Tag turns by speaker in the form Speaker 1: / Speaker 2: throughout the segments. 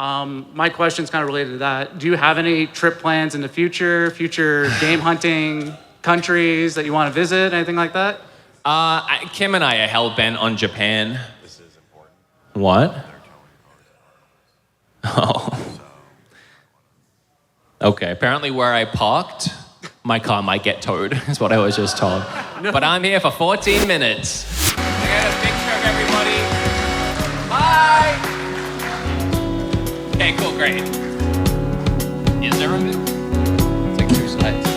Speaker 1: My question's kind of related to that. Do you have any trip plans in the future game hunting countries that you want to visit, anything like that?
Speaker 2: Kim and I are hell-bent on Japan.
Speaker 3: This is important.
Speaker 2: What?
Speaker 3: They're towing cars.
Speaker 2: Oh. Okay, apparently where I parked, my car might get towed, is what I was just told. No. But I'm here for 14 minutes. I got a picture of everybody. Bye! Okay, cool, great. Is there a take 2 slides.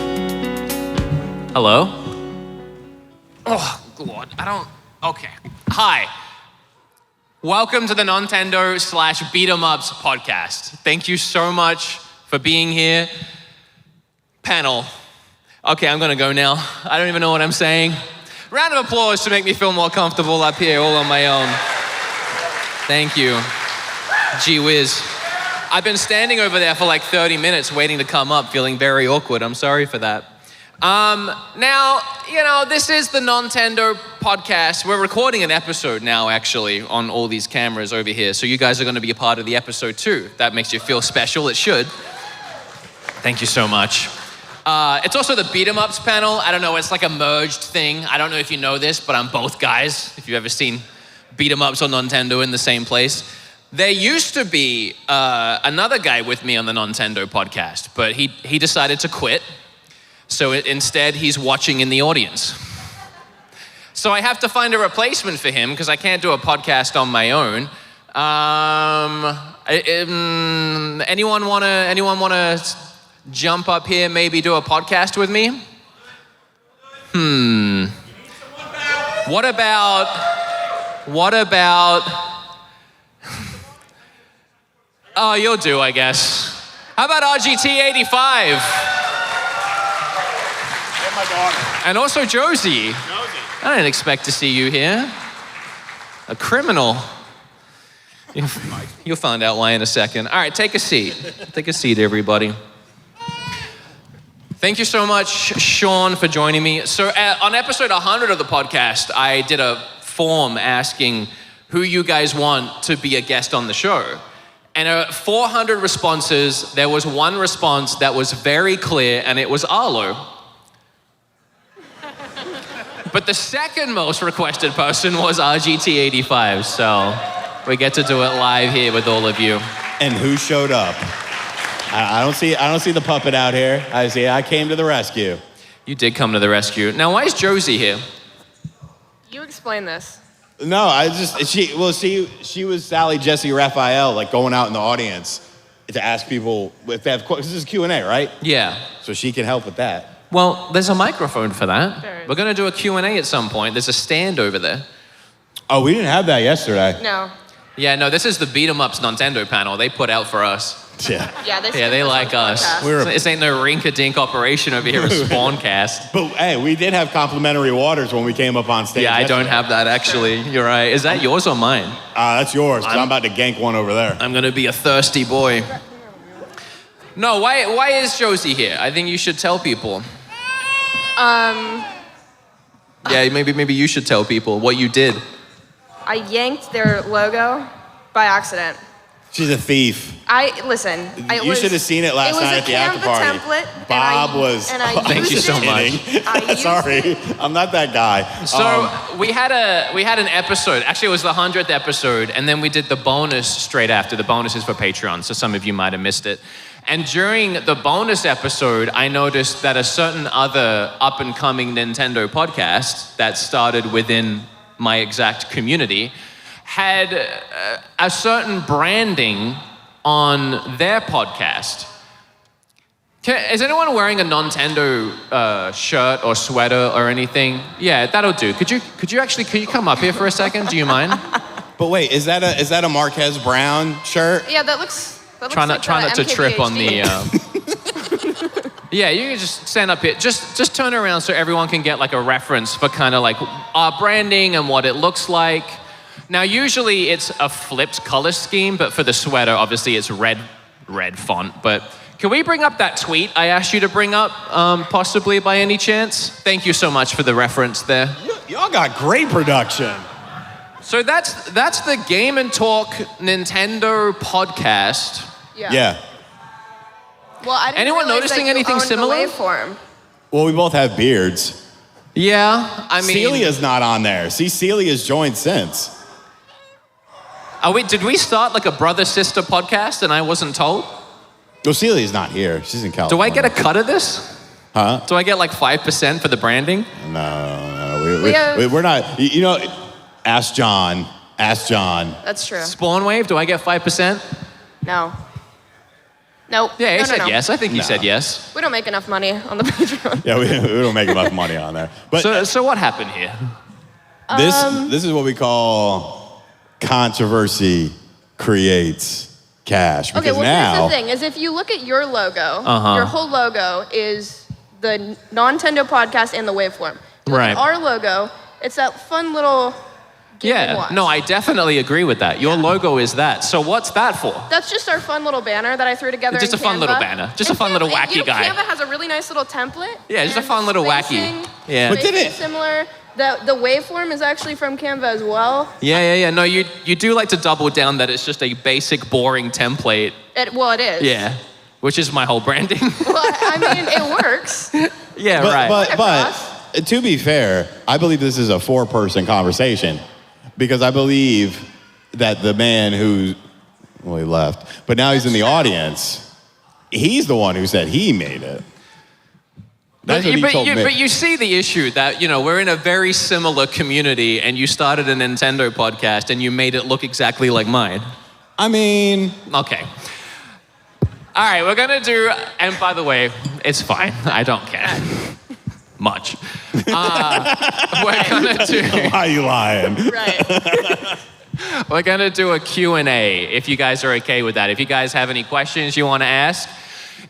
Speaker 2: Hello? Oh, God, okay. Hi. Welcome to the Nontendo / Beatemups podcast. Thank you so much for being here. Panel. Okay, I'm gonna go now. I don't even know what I'm saying. Round of applause to make me feel more comfortable up here all on my own. Thank you. Gee whiz. I've been standing over there for like 30 minutes waiting to come up, feeling very awkward. I'm sorry for that. Now, this is the Nontendo podcast. We're recording an episode now, actually, on all these cameras over here. So you guys are going to be a part of the episode too. If that makes you feel special, it should. Thank you so much. It's also the Beatemups panel. I don't know, it's like a merged thing. I don't know if you know this, but I'm both guys. If you've ever seen Beatemups or Nontendo in the same place. There used to be another guy with me on the Nontendo podcast, but he decided to quit. So instead, he's watching in the audience. So I have to find a replacement for him because I can't do a podcast on my own. Anyone wanna jump up here, maybe do a podcast with me? What about? Oh, you'll do, I guess. How about RGT 85?
Speaker 3: My daughter.
Speaker 2: And also Josie. I didn't expect to see you here. A criminal. You'll find out why in a second. All right, take a seat. Take a seat, everybody. Thank you so much, Sean, for joining me. So on episode 100 of the podcast, I did a form asking who you guys want to be a guest on the show. And 400 responses, there was one response that was very clear, and it was Arlo. But the second most requested person was RGT 85, so we get to do it live here with all of you.
Speaker 3: And who showed up? I don't see the puppet out here. I came to the rescue.
Speaker 2: You did come to the rescue. Now, why is Josie here?
Speaker 4: You explain this.
Speaker 3: No, she was Sally, Jesse, Raphael, like going out in the audience to ask people if they have questions. This is Q&A, right?
Speaker 2: Yeah.
Speaker 3: So she can help with that.
Speaker 2: Well, there's a microphone for that. We're going to do a Q&A at some point. There's a stand over there.
Speaker 3: Oh, we didn't have that yesterday.
Speaker 4: No.
Speaker 2: Yeah, no, this is the Beatemups Nontendo panel. They put out for us.
Speaker 3: Yeah.
Speaker 4: Yeah,
Speaker 2: they like us. This ain't no rink-a-dink operation over here at Spawncast.
Speaker 3: But hey, we did have complimentary waters when we came up on stage.
Speaker 2: Yeah, I don't have that actually. You're right. Is that yours or mine?
Speaker 3: That's yours, because I'm about to gank one over there.
Speaker 2: I'm going to be a thirsty boy. No, why is Josie here? I think you should tell people. Yeah, maybe you should tell people what you did.
Speaker 4: I yanked their logo by accident.
Speaker 3: She's a thief.
Speaker 4: You
Speaker 3: should have seen it last night at the after party.
Speaker 4: Template,
Speaker 3: Bob was.
Speaker 2: Thank you so much.
Speaker 3: Sorry, I'm not that guy.
Speaker 2: So we had an episode. Actually, it was the 100th episode, and then we did the bonus straight after. The bonus is for Patreon, so some of you might have missed it. And during the bonus episode, I noticed that a certain other up-and-coming Nintendo podcast that started within my exact community had a certain branding on their podcast. Is anyone wearing a Nontendo shirt or sweater or anything? Yeah, that'll do. Could you come up here for a second? Do you mind?
Speaker 3: But wait, is that a Marquez Brown shirt?
Speaker 4: Yeah, that looks
Speaker 2: try
Speaker 4: like
Speaker 2: not to trip on
Speaker 4: MKBHD.
Speaker 2: the... Yeah, you can just stand up here. Just turn around so everyone can get like a reference for kind of like our branding and what it looks like. Now, usually it's a flipped color scheme, but for the sweater, obviously it's red font. But can we bring up that tweet I asked you to bring up, possibly by any chance? Thank you so much for the reference there.
Speaker 3: Y'all got great production.
Speaker 2: So that's the Game and Talk Nintendo podcast.
Speaker 3: Yeah.
Speaker 4: Well, I didn't
Speaker 2: Anyone
Speaker 4: realize
Speaker 2: noticing
Speaker 4: that you
Speaker 2: anything
Speaker 4: owned
Speaker 2: similar?
Speaker 4: The waveform.
Speaker 3: Well, we both have beards.
Speaker 2: Yeah, I mean...
Speaker 3: Celia's not on there. See, Celia's joined since.
Speaker 2: Did we start like a brother-sister podcast and I wasn't told?
Speaker 3: Well, Celia's not here. She's in
Speaker 2: Do
Speaker 3: California.
Speaker 2: I get a cut of this?
Speaker 3: Huh?
Speaker 2: Do I get like 5% for the branding?
Speaker 3: No.
Speaker 4: have-
Speaker 3: We're not. You know, ask John. Ask John.
Speaker 4: That's true.
Speaker 2: Spawn Wave, do I get 5%?
Speaker 4: No. Nope.
Speaker 2: Yeah, he
Speaker 4: no,
Speaker 2: said
Speaker 4: no.
Speaker 2: yes. I think he
Speaker 3: No.
Speaker 2: said yes.
Speaker 4: We don't make enough money on the Patreon.
Speaker 3: Yeah, we don't make enough money on there. But
Speaker 2: So what happened here?
Speaker 3: this is what we call controversy creates cash. Because
Speaker 4: Okay, well,
Speaker 3: now,
Speaker 4: here's the thing, is if you look at your logo,
Speaker 2: Uh-huh.
Speaker 4: your whole logo is the Nontendo podcast and the waveform. You look
Speaker 2: Right.
Speaker 4: at our logo, it's that fun little gaming
Speaker 2: Yeah,
Speaker 4: watch.
Speaker 2: no, I definitely agree with that. Your logo is that. So what's that for?
Speaker 4: That's just our fun little banner that I threw together
Speaker 2: Just
Speaker 4: in
Speaker 2: a fun
Speaker 4: Canva.
Speaker 2: little banner. Just a
Speaker 4: And
Speaker 2: fun little
Speaker 4: Canva-
Speaker 2: wacky guy.
Speaker 4: Canva has a really nice little template.
Speaker 2: Yeah, just a
Speaker 4: and
Speaker 2: fun little wacky.
Speaker 4: spacing-
Speaker 2: Yeah.
Speaker 3: But did
Speaker 4: spacing
Speaker 3: it-
Speaker 4: is similar. The waveform is actually from Canva as well.
Speaker 2: Yeah. No, you do like to double down that it's just a basic, boring template.
Speaker 4: It is.
Speaker 2: Yeah, which is my whole branding.
Speaker 4: Well, I mean, it works.
Speaker 2: Yeah, right.
Speaker 3: But to be fair, I believe this is a four-person conversation because I believe that the man he left, but now he's in the audience. He's the one who said he made it. That's what he told me.
Speaker 2: But you see the issue that, we're in a very similar community and you started a Nintendo podcast and you made it look exactly like mine.
Speaker 3: I mean,
Speaker 2: Okay. All right, we're gonna do, and by the way, it's fine. I don't care much. We're gonna do,
Speaker 3: why are you lying?
Speaker 4: Right.
Speaker 2: we're gonna do a Q&A if you guys are okay with that. If you guys have any questions you want to ask,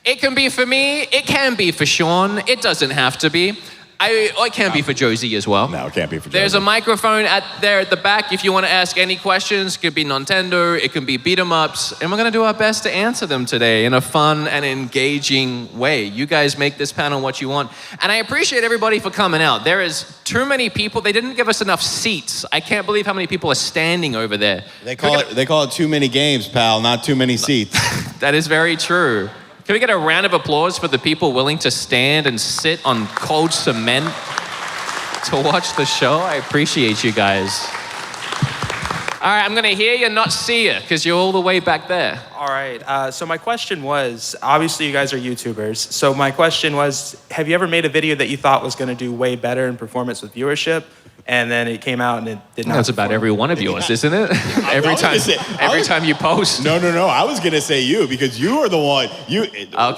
Speaker 2: it can be for me, it can be for Sean, it doesn't have to be. It can be for Josie as well.
Speaker 3: No, it can't be for
Speaker 2: There's
Speaker 3: Josie.
Speaker 2: a microphone there at the back if you want to ask any questions. It could be Nontendo, it can be Beatemups, and we're going to do our best to answer them today in a fun and engaging way. You guys make this panel what you want. And I appreciate everybody for coming out. There is too many people. They didn't give us enough seats. I can't believe how many people are standing over there.
Speaker 3: They call it too many games, pal, not too many seats.
Speaker 2: That is very true. Can we get a round of applause for the people willing to stand and sit on cold cement to watch the show? I appreciate you guys. All right, I'm gonna hear you, not see you, because you're all the way back there.
Speaker 5: All right, so my question was, obviously you guys are YouTubers, so my question was, have you ever made a video that you thought was gonna do way better in performance with viewership, and then it came out and it did not?
Speaker 2: That's about
Speaker 5: perform?
Speaker 2: every one of yours, isn't it? every time you post.
Speaker 3: No. I was gonna say you because you are the one.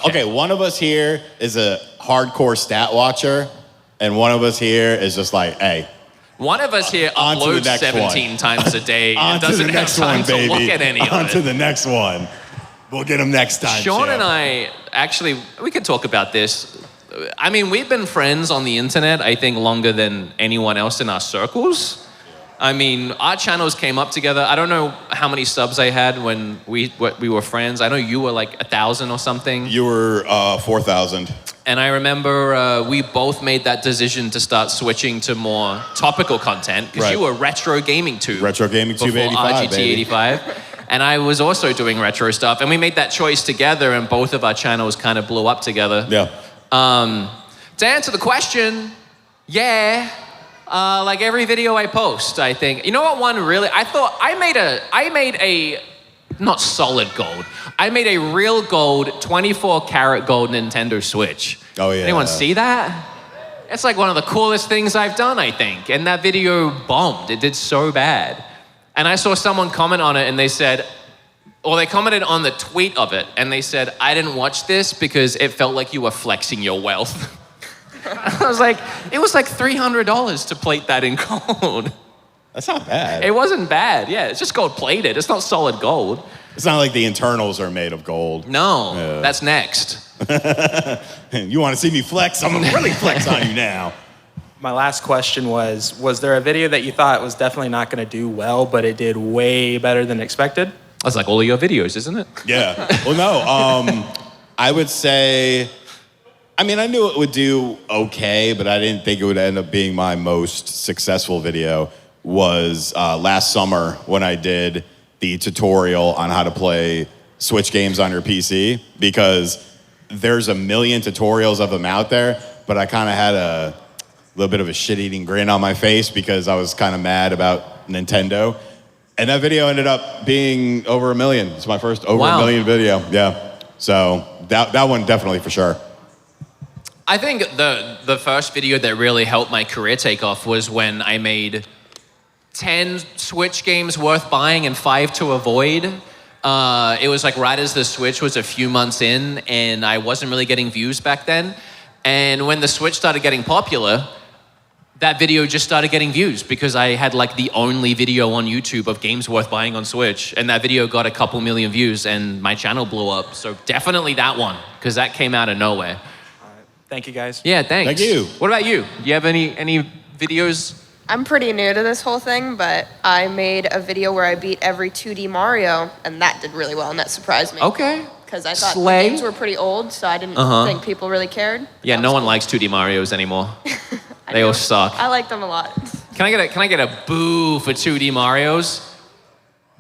Speaker 3: Okay. One of us here is a hardcore stat watcher, and one of us here is just like, hey.
Speaker 2: One of us here
Speaker 3: On to the
Speaker 2: uploads
Speaker 3: next
Speaker 2: 17
Speaker 3: one.
Speaker 2: times a day
Speaker 3: On
Speaker 2: and
Speaker 3: to the
Speaker 2: doesn't have
Speaker 3: next
Speaker 2: time
Speaker 3: one,
Speaker 2: to
Speaker 3: baby.
Speaker 2: look at any of
Speaker 3: On
Speaker 2: it.
Speaker 3: to the next one. We'll get him next time.
Speaker 2: Sean
Speaker 3: Chip.
Speaker 2: and I, actually, we could talk about this. I mean, we've been friends on the internet, I think, longer than anyone else in our circles. I mean, our channels came up together. I don't know how many subs I had when we were friends. I know you were like 1,000 or something.
Speaker 3: You were 4,000.
Speaker 2: And I remember we both made that decision to start switching to more topical content because
Speaker 3: Right.
Speaker 2: you were retro gaming too.
Speaker 3: Retro gaming tube
Speaker 2: before
Speaker 3: 85,
Speaker 2: RGT
Speaker 3: baby.
Speaker 2: 85. And I was also doing retro stuff. And we made that choice together and both of our channels kind of blew up together.
Speaker 3: Yeah.
Speaker 2: To answer the question, yeah. Like every video I post, I think. You know what one really, I made a not solid gold. I made a real gold, 24 karat gold Nintendo Switch.
Speaker 3: Oh, yeah.
Speaker 2: Anyone see that? It's like one of the coolest things I've done, I think. And that video bombed. It did so bad. And I saw someone comment on it and they said, or they commented on the tweet of it and they said, I didn't watch this because it felt like you were flexing your wealth. I was like, it was like $300 to plate that in gold.
Speaker 3: That's not bad.
Speaker 2: It wasn't bad, yeah. It's just gold plated. It's not solid gold.
Speaker 3: It's not like the internals are made of gold.
Speaker 2: No,
Speaker 3: Yeah.
Speaker 2: that's next.
Speaker 3: You want to see me flex? I'm going to really flex on you now.
Speaker 5: My last question was there a video that you thought was definitely not gonna do well, but it did way better than expected?
Speaker 2: That's like all of your videos, isn't it?
Speaker 3: Yeah. Well, no. I would say, I mean, I knew it would do okay, but I didn't think it would end up being my most successful video. was last summer when I did the tutorial on how to play Switch games on your PC, because there's a million tutorials of them out there, but I kind of had a little bit of a shit-eating grin on my face because I was kind of mad about Nintendo. And that video ended up being over 1 million. It's my first over 1 million video. Yeah. So that one definitely for sure.
Speaker 2: I think the first video that really helped my career take off was when I made 10 Switch games worth buying and 5 to avoid. It was like right as the Switch was a few months in, and I wasn't really getting views back then. And when the Switch started getting popular, that video just started getting views because I had like the only video on YouTube of games worth buying on Switch, and that video got a couple million views and my channel blew up. So definitely that one, because that came out of nowhere.
Speaker 5: Thank you, guys.
Speaker 2: Yeah, thanks.
Speaker 3: Thank you.
Speaker 2: What about you? Do you have any videos?
Speaker 4: I'm pretty new to this whole thing, but I made a video where I beat every 2D Mario, and that did really well, and that surprised me.
Speaker 2: Okay.
Speaker 4: Because I thought
Speaker 2: Slay.
Speaker 4: the games were pretty old, so I didn't think people really cared.
Speaker 2: Yeah,
Speaker 4: That
Speaker 2: no
Speaker 4: was
Speaker 2: one
Speaker 4: cool.
Speaker 2: likes 2D Marios anymore.
Speaker 4: I
Speaker 2: They
Speaker 4: know.
Speaker 2: all suck.
Speaker 4: I like them a lot.
Speaker 2: Can I get a boo for 2D Marios?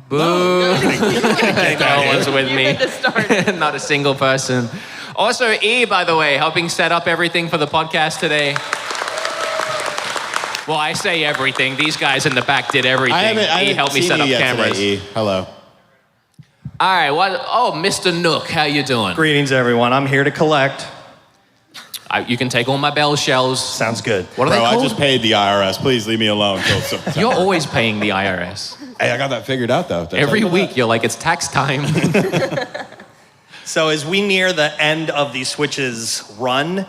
Speaker 2: Boo. No one's with
Speaker 4: You
Speaker 2: me.
Speaker 4: get to start.
Speaker 2: Not a single person. Also, E, by the way, helping set up everything for the podcast today. Well, I say everything. These guys in the back did everything.
Speaker 3: I haven't
Speaker 2: helped me
Speaker 3: seen
Speaker 2: set
Speaker 3: you
Speaker 2: up
Speaker 3: yet
Speaker 2: cameras.
Speaker 3: today, E. Hello.
Speaker 2: All right. Oh, Mr. Nook, how you doing?
Speaker 6: Greetings, everyone. I'm here to collect.
Speaker 2: You can take all my bell shells.
Speaker 6: Sounds good.
Speaker 2: What are
Speaker 3: Bro,
Speaker 2: they
Speaker 3: I
Speaker 2: called?
Speaker 3: just paid the IRS. Please leave me alone till September.
Speaker 2: You're always paying the IRS.
Speaker 3: Hey, I got that figured out though. Did I
Speaker 2: Every
Speaker 3: tell you that?
Speaker 2: week, you're like, it's tax time.
Speaker 6: So as we near the end of the Switch's run,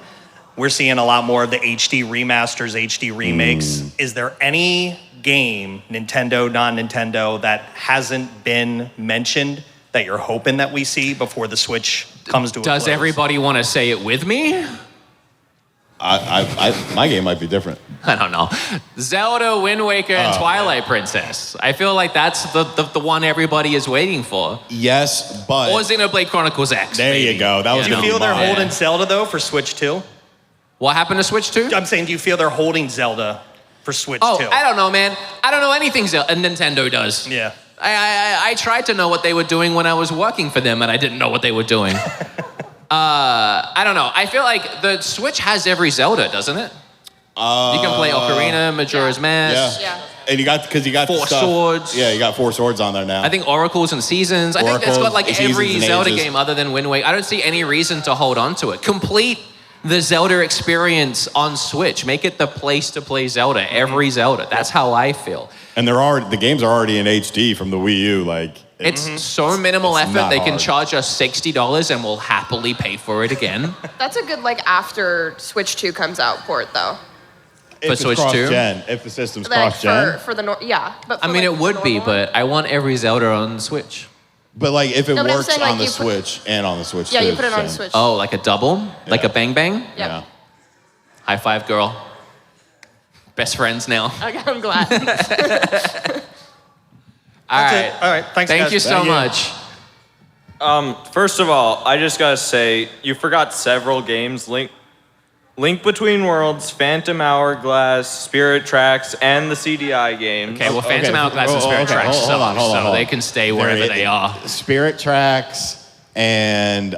Speaker 6: we're seeing a lot more of the HD remasters, HD remakes. Is there any game, Nintendo, non-Nintendo, that hasn't been mentioned that you're hoping that we see before the Switch comes to a close?
Speaker 2: Does everybody want to say it with me?
Speaker 3: My game might be different.
Speaker 2: I don't know. Zelda, Wind Waker, and Twilight Princess. I feel like that's the one everybody is waiting for.
Speaker 3: Yes, but
Speaker 2: Or Xenoblade Chronicles X.
Speaker 3: there
Speaker 2: maybe.
Speaker 3: you go. That was
Speaker 6: Do you
Speaker 3: gonna
Speaker 6: feel
Speaker 3: be
Speaker 6: they're
Speaker 3: mine.
Speaker 6: holding Zelda, though, for Switch 2?
Speaker 2: What happened to Switch 2?
Speaker 6: I'm saying, do you feel they're holding Zelda for Switch
Speaker 2: Oh,
Speaker 6: 2?
Speaker 2: I don't know, man. I don't know anything Nintendo does.
Speaker 6: Yeah.
Speaker 2: I tried to know what they were doing when I was working for them, and I didn't know what they were doing. I don't know. I feel like the Switch has every Zelda, doesn't it? You can play Ocarina, Majora's Mask.
Speaker 3: Yeah.
Speaker 4: Yeah.
Speaker 3: And you got
Speaker 2: Four
Speaker 3: stuff-
Speaker 2: Swords.
Speaker 3: Yeah, you got 4 swords on there now.
Speaker 2: I think Oracles and Seasons. I think it's got
Speaker 3: Oracles,
Speaker 2: like
Speaker 3: Seasons,
Speaker 2: every
Speaker 3: and
Speaker 2: Zelda
Speaker 3: Ages.
Speaker 2: game other than Wind Waker. I don't see any reason to hold on to it. Complete the Zelda experience on Switch. Make it the place to play Zelda. Every Zelda. That's how I feel.
Speaker 3: and the games are already in HD from the Wii U. Like
Speaker 2: It's so minimal
Speaker 3: It's
Speaker 2: effort.
Speaker 3: not
Speaker 2: They can
Speaker 3: hard.
Speaker 2: charge us $60 and we'll happily pay for it again.
Speaker 4: That's a good, like, after Switch 2 comes out port, though.
Speaker 3: if it's
Speaker 2: Switch 2?
Speaker 3: cross-gen, if the system's
Speaker 4: Like,
Speaker 3: cross-gen.
Speaker 4: for the, yeah. But
Speaker 2: I
Speaker 4: for,
Speaker 2: mean,
Speaker 4: like,
Speaker 2: it would
Speaker 4: the
Speaker 2: be,
Speaker 4: normal one-
Speaker 2: but I want every Zelda on Switch.
Speaker 3: But like if it
Speaker 4: No, but I'm
Speaker 3: works
Speaker 4: saying, like,
Speaker 3: on the
Speaker 4: you put-
Speaker 3: Switch and on the Switch
Speaker 4: Yeah,
Speaker 3: too,
Speaker 4: you put it on
Speaker 3: same.
Speaker 4: Switch.
Speaker 2: Oh, like a double? Like a bang bang?
Speaker 4: Yeah.
Speaker 3: Yeah.
Speaker 2: High five, girl. Best friends now.
Speaker 4: Okay, I'm glad.
Speaker 2: All
Speaker 6: That's
Speaker 2: right.
Speaker 6: it. All right. Thanks,
Speaker 2: Thank
Speaker 6: guys.
Speaker 2: you so
Speaker 3: Thank you.
Speaker 2: much.
Speaker 7: First of all, I just gotta say, you forgot several games. Link Between Worlds, Phantom Hourglass, Spirit Tracks, and the CDI games.
Speaker 2: Okay, well, Phantom
Speaker 3: Okay,
Speaker 2: Hourglass and
Speaker 3: oh,
Speaker 2: Spirit
Speaker 3: okay,
Speaker 2: Tracks
Speaker 3: hold on,
Speaker 2: suck,
Speaker 3: hold on,
Speaker 2: so
Speaker 3: hold on.
Speaker 2: they can stay wherever
Speaker 3: There-
Speaker 2: they are.
Speaker 3: Spirit Tracks and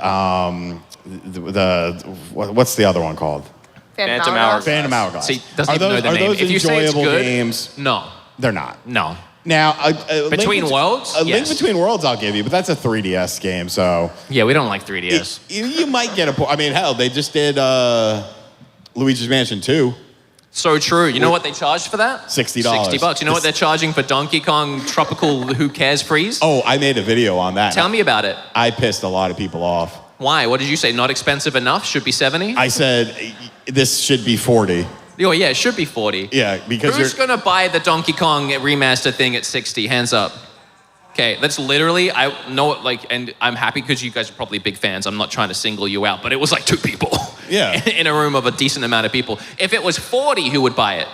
Speaker 3: what's the other one called?
Speaker 7: Phantom Hourglass.
Speaker 3: Phantom Hourglass.
Speaker 2: See, doesn't
Speaker 3: are
Speaker 2: even know
Speaker 3: those,
Speaker 2: the
Speaker 3: are
Speaker 2: name.
Speaker 3: those
Speaker 2: If you say it's
Speaker 3: enjoyable
Speaker 2: good,
Speaker 3: games?
Speaker 2: No,
Speaker 3: They're not.
Speaker 2: no.
Speaker 3: Now,
Speaker 2: Between Worlds?
Speaker 3: A Link
Speaker 2: Yes.
Speaker 3: Between Worlds, I'll give you, but that's a 3DS game, so
Speaker 2: Yeah, we don't like 3DS.
Speaker 3: you might get I mean, hell, they just did Luigi's Mansion 2.
Speaker 2: So true. You know what they charged for that?
Speaker 3: $60.
Speaker 2: $60. You know what they're charging for Donkey Kong Tropical Who Cares Freeze?
Speaker 3: Oh, I made a video on that.
Speaker 2: Tell me about it.
Speaker 3: I pissed a lot of people off.
Speaker 2: Why? What did you say? Not expensive enough? Should be 70?
Speaker 3: I said this should be 40.
Speaker 2: Oh, yeah, it should be 40.
Speaker 3: Yeah, because
Speaker 2: Who's
Speaker 3: you're
Speaker 2: gonna buy the Donkey Kong remaster thing at 60? Hands up. Okay, that's literally, I know it, like, and I'm happy because you guys are probably big fans. I'm not trying to single you out, but it was like 2 people.
Speaker 3: Yeah.
Speaker 2: In a room of a decent amount of people. If it was 40, who would buy it?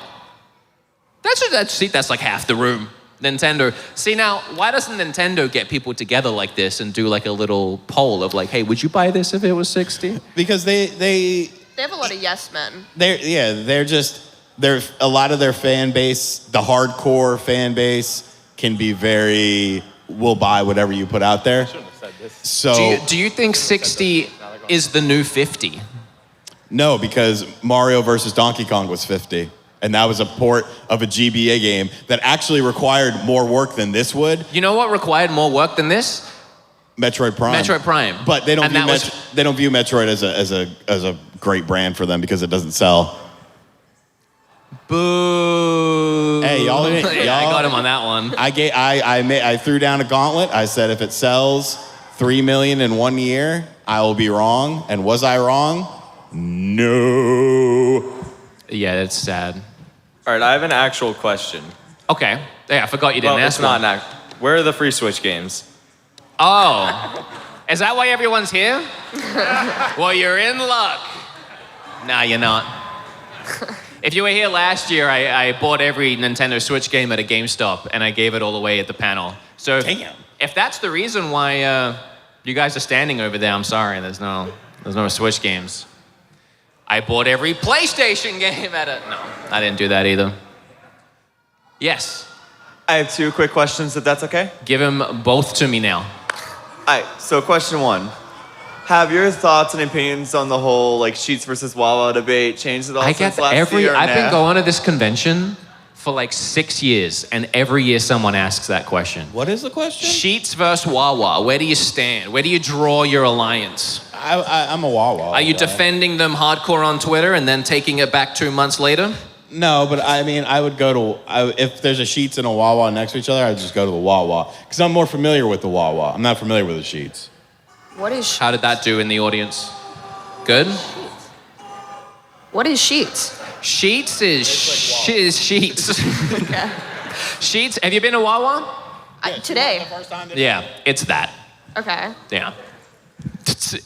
Speaker 2: That's like half the room. Nintendo. See now, why doesn't Nintendo get people together like this and do like a little poll of like, hey, would you buy this if it was 60?
Speaker 3: because they
Speaker 4: They have a lot of yes men.
Speaker 3: they're just a lot of their fan base, the hardcore fan base, can be very, we'll buy whatever you put out there. So
Speaker 2: Do you think 60 is the new 50?
Speaker 3: no, because Mario versus Donkey Kong was 50. And that was a port of a GBA game that actually required more work than this would.
Speaker 2: You know what required more work than this?
Speaker 3: Metroid Prime.
Speaker 2: Metroid Prime.
Speaker 3: But they don't
Speaker 2: And
Speaker 3: view
Speaker 2: that
Speaker 3: they don't view Metroid as a great brand for them because it doesn't sell.
Speaker 2: Boo.
Speaker 3: Hey, y'all,
Speaker 2: Yeah, I got him on that one.
Speaker 3: I threw down a gauntlet. I said if it sells 3 million in 1 year, I will be wrong. And was I wrong? No.
Speaker 2: Yeah, that's sad.
Speaker 7: All right, I have an actual question.
Speaker 2: Okay. Yeah, I forgot you didn't
Speaker 7: Well,
Speaker 2: ask
Speaker 7: it's not
Speaker 2: one.
Speaker 7: an Where are the free Switch games?
Speaker 2: Oh. Is that why everyone's here? Well, you're in luck. Nah, you're not. If you were here last year, I bought every Nintendo Switch game at a GameStop, and I gave it all away at the panel. So if that's the reason why you guys are standing over there, I'm sorry. There's no Switch games. I bought every PlayStation game at a... No, I didn't do that either. Yes.
Speaker 8: I have 2 quick questions, if that's okay.
Speaker 2: Give them both to me now.
Speaker 8: All right, so question 1. Have your thoughts and opinions on the whole like Sheets versus Wawa debate changed at all since last year?
Speaker 2: I've been going to this convention for like 6 years, and every year someone asks that question.
Speaker 3: What is the question?
Speaker 2: Sheets versus Wawa. Where do you stand? Where do you draw your alliance?
Speaker 3: I'm a Wawa.
Speaker 2: Are you defending them hardcore on Twitter and then taking it back 2 months later?
Speaker 3: No, but I mean, I would go to, if there's a Sheets and a Wawa next to each other, I'd just go to the Wawa. Because I'm more familiar with the Wawa. I'm not familiar with the Sheets.
Speaker 4: What is
Speaker 2: How did that do in the audience? Good?
Speaker 4: What is Sheets?
Speaker 2: Sheets is Sheets.
Speaker 4: Okay.
Speaker 2: Sheets, have you been to Wawa?
Speaker 4: Today.
Speaker 2: Yeah, it's that.
Speaker 4: Okay.
Speaker 2: Yeah.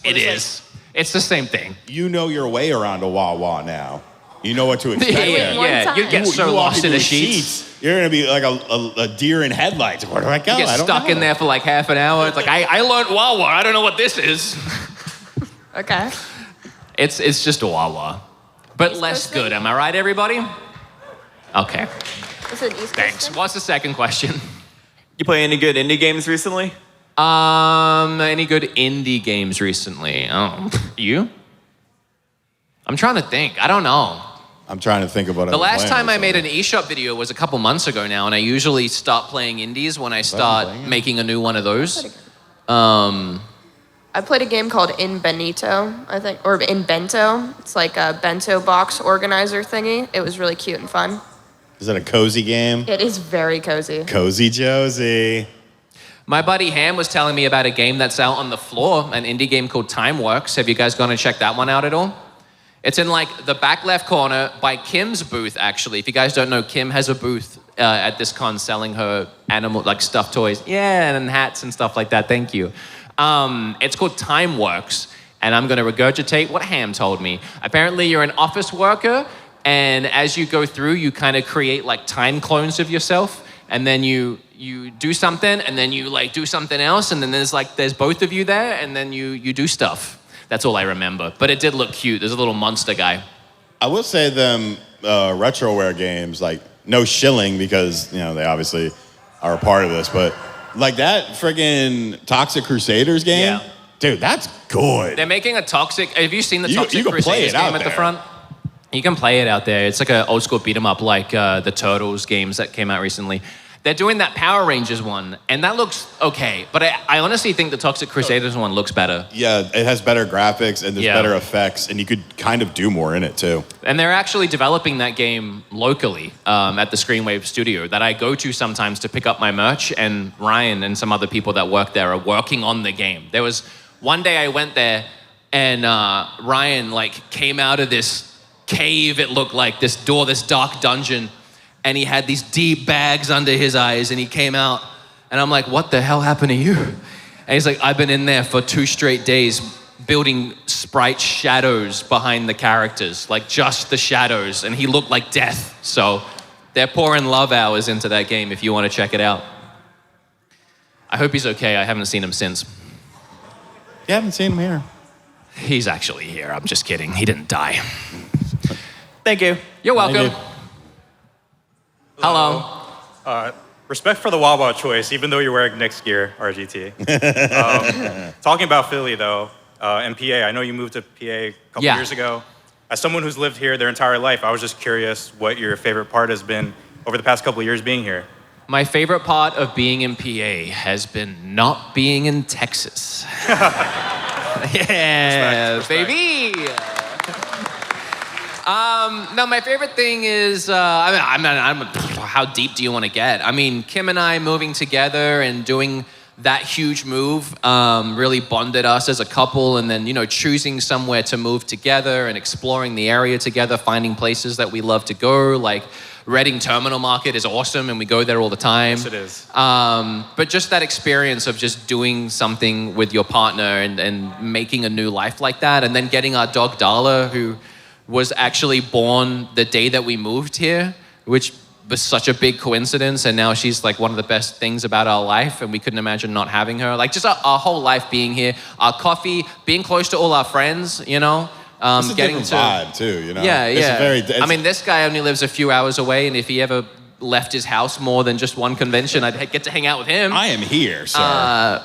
Speaker 2: It is. It's the same thing.
Speaker 3: You know your way around a Wawa now. You know what to expect.
Speaker 2: Yeah. You get so
Speaker 3: You walk
Speaker 2: lost in
Speaker 3: into
Speaker 2: the sheets.
Speaker 3: You're gonna be like a deer in headlights. Where do I go?
Speaker 2: You get
Speaker 3: I don't
Speaker 2: stuck
Speaker 3: know.
Speaker 2: in there for like half an hour. It's like, I learned Wawa. I don't know what this is.
Speaker 4: Okay.
Speaker 2: It's just a Wawa. But
Speaker 4: East
Speaker 2: less
Speaker 4: Coast
Speaker 2: good.
Speaker 4: thing?
Speaker 2: Am I right, everybody? Okay.
Speaker 4: Is it an East Coast
Speaker 2: Thanks.
Speaker 4: thing?
Speaker 2: What's the second question?
Speaker 8: You play any good indie games recently?
Speaker 2: Any good indie games recently? Oh, you? I'm trying to think. I don't know.
Speaker 3: I'm trying to think of what
Speaker 2: The last time I made an eShop video was a couple months ago now, and I usually start playing indies when I start making a new one of those.
Speaker 4: I played a game called In Benito, I think, or In Bento. It's like a bento box organizer thingy. It was really cute and fun.
Speaker 3: Is it a cozy game?
Speaker 4: It is very cozy.
Speaker 3: Cozy Josie.
Speaker 2: My buddy Ham was telling me about a game that's out on the floor, an indie game called Time Works. Have you guys gone and checked that one out at all? It's in like the back left corner by Kim's booth, actually. If you guys don't know, Kim has a booth at this con selling her animal, like stuffed toys. Yeah, and hats and stuff like that. Thank you. It's called Time Works, and I'm going to regurgitate what Ham told me. Apparently, you're an office worker, and as you go through, you kind of create like time clones of yourself, and then you do something, and then you like do something else, and then there's both of you there, and then you do stuff. That's all I remember. But it did look cute. There's a little monster guy.
Speaker 3: I will say them retroware games, like no shilling because, you know, they obviously are a part of this, but like that friggin' Toxic Crusaders game,
Speaker 2: Yeah.
Speaker 3: dude, that's good.
Speaker 2: They're making a Toxic... Have you seen the Toxic
Speaker 3: you can play
Speaker 2: Crusaders
Speaker 3: it out
Speaker 2: game at the
Speaker 3: there.
Speaker 2: front? You can play it out there. It's like an old school beat 'em up like the Turtles games that came out recently. They're doing that Power Rangers one, and that looks okay. But I honestly think the Toxic Crusaders one looks better.
Speaker 3: Yeah, it has better graphics and there's
Speaker 2: Yeah.
Speaker 3: better effects, and you could kind of do more in it too.
Speaker 2: And they're actually developing that game locally at the Screenwave studio that I go to sometimes to pick up my merch, and Ryan and some other people that work there are working on the game. There was one day I went there, and Ryan like came out of this cave, it looked like, this door, this dark dungeon, and he had these deep bags under his eyes, and he came out, and I'm like, what the hell happened to you? And he's like, I've been in there for 2 straight days building sprite shadows behind the characters, like just the shadows, and he looked like death. So they're pouring love hours into that game if you want to check it out. I hope he's okay. I haven't seen him since.
Speaker 3: You haven't seen him here.
Speaker 2: He's actually here. I'm just kidding. He didn't die.
Speaker 8: Thank you.
Speaker 2: You're welcome.
Speaker 3: Thank you.
Speaker 2: Hello.
Speaker 9: Respect for the Wawa choice, even though you're wearing Knicks gear, RGT. Talking about Philly, though, and PA, I know you moved to PA a couple years ago. As someone who's lived here their entire life, I was just curious what your favorite part has been over the past couple of years being here.
Speaker 2: My favorite part of being in PA has been not being in Texas. Yeah,
Speaker 9: Respect.
Speaker 2: baby. No, my favorite thing is, how deep do you want to get? I mean, Kim and I moving together and doing that huge move really bonded us as a couple, and then, choosing somewhere to move together and exploring the area together, finding places that we love to go, like Reading Terminal Market is awesome, and we go there all the time.
Speaker 9: Yes, it is.
Speaker 2: But just that experience of just doing something with your partner and making a new life like that, and then getting our dog Darla, who was actually born the day that we moved here, which was such a big coincidence, and now she's like one of the best things about our life, and we couldn't imagine not having her. Like just our whole life being here, our coffee, being close to all our friends,
Speaker 3: It's a
Speaker 2: getting
Speaker 3: different
Speaker 2: to
Speaker 3: vibe too,
Speaker 2: Yeah,
Speaker 3: It's
Speaker 2: I mean, this guy only lives a few hours away, and if he ever left his house more than just one convention, I'd get to hang out with him.
Speaker 3: I am here, sir.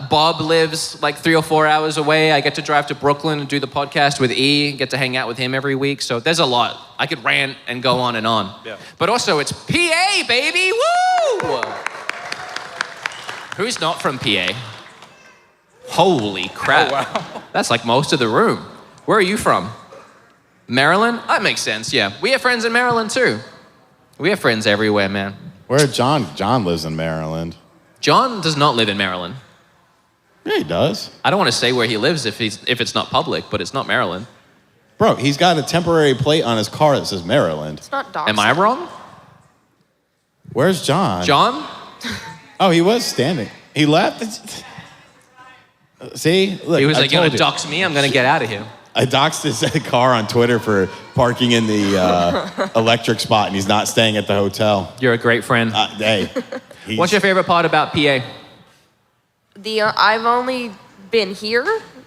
Speaker 2: Bob lives like 3 or 4 hours away. I get to drive to Brooklyn and do the podcast with E, get to hang out with him every week. So there's a lot. I could rant and go on and on.
Speaker 9: Yeah.
Speaker 2: But also, it's PA, baby! Woo! Who's not from PA? Holy crap.
Speaker 9: Oh, wow.
Speaker 2: That's like most of the room. Where are you from? Maryland? That makes sense, yeah. We have friends in Maryland too. We have friends everywhere, man.
Speaker 3: Where John lives in Maryland.
Speaker 2: John does not live in Maryland.
Speaker 3: Yeah, he does.
Speaker 2: I don't want to say where he lives if it's not public, but it's not Maryland.
Speaker 3: Bro, he's got a temporary plate on his car that says Maryland.
Speaker 4: It's not dogs.
Speaker 2: Am I wrong?
Speaker 3: Where's John?
Speaker 2: John?
Speaker 3: Oh, he was standing. He left? See? Look,
Speaker 2: He was like, you're
Speaker 3: told
Speaker 2: going to dox me? I'm going to get out of here.
Speaker 3: I doxed his car on Twitter for parking in the electric spot, and he's not staying at the hotel.
Speaker 2: You're a great friend.
Speaker 3: Hey.
Speaker 2: What's your favorite part about PA?
Speaker 4: I've only been here,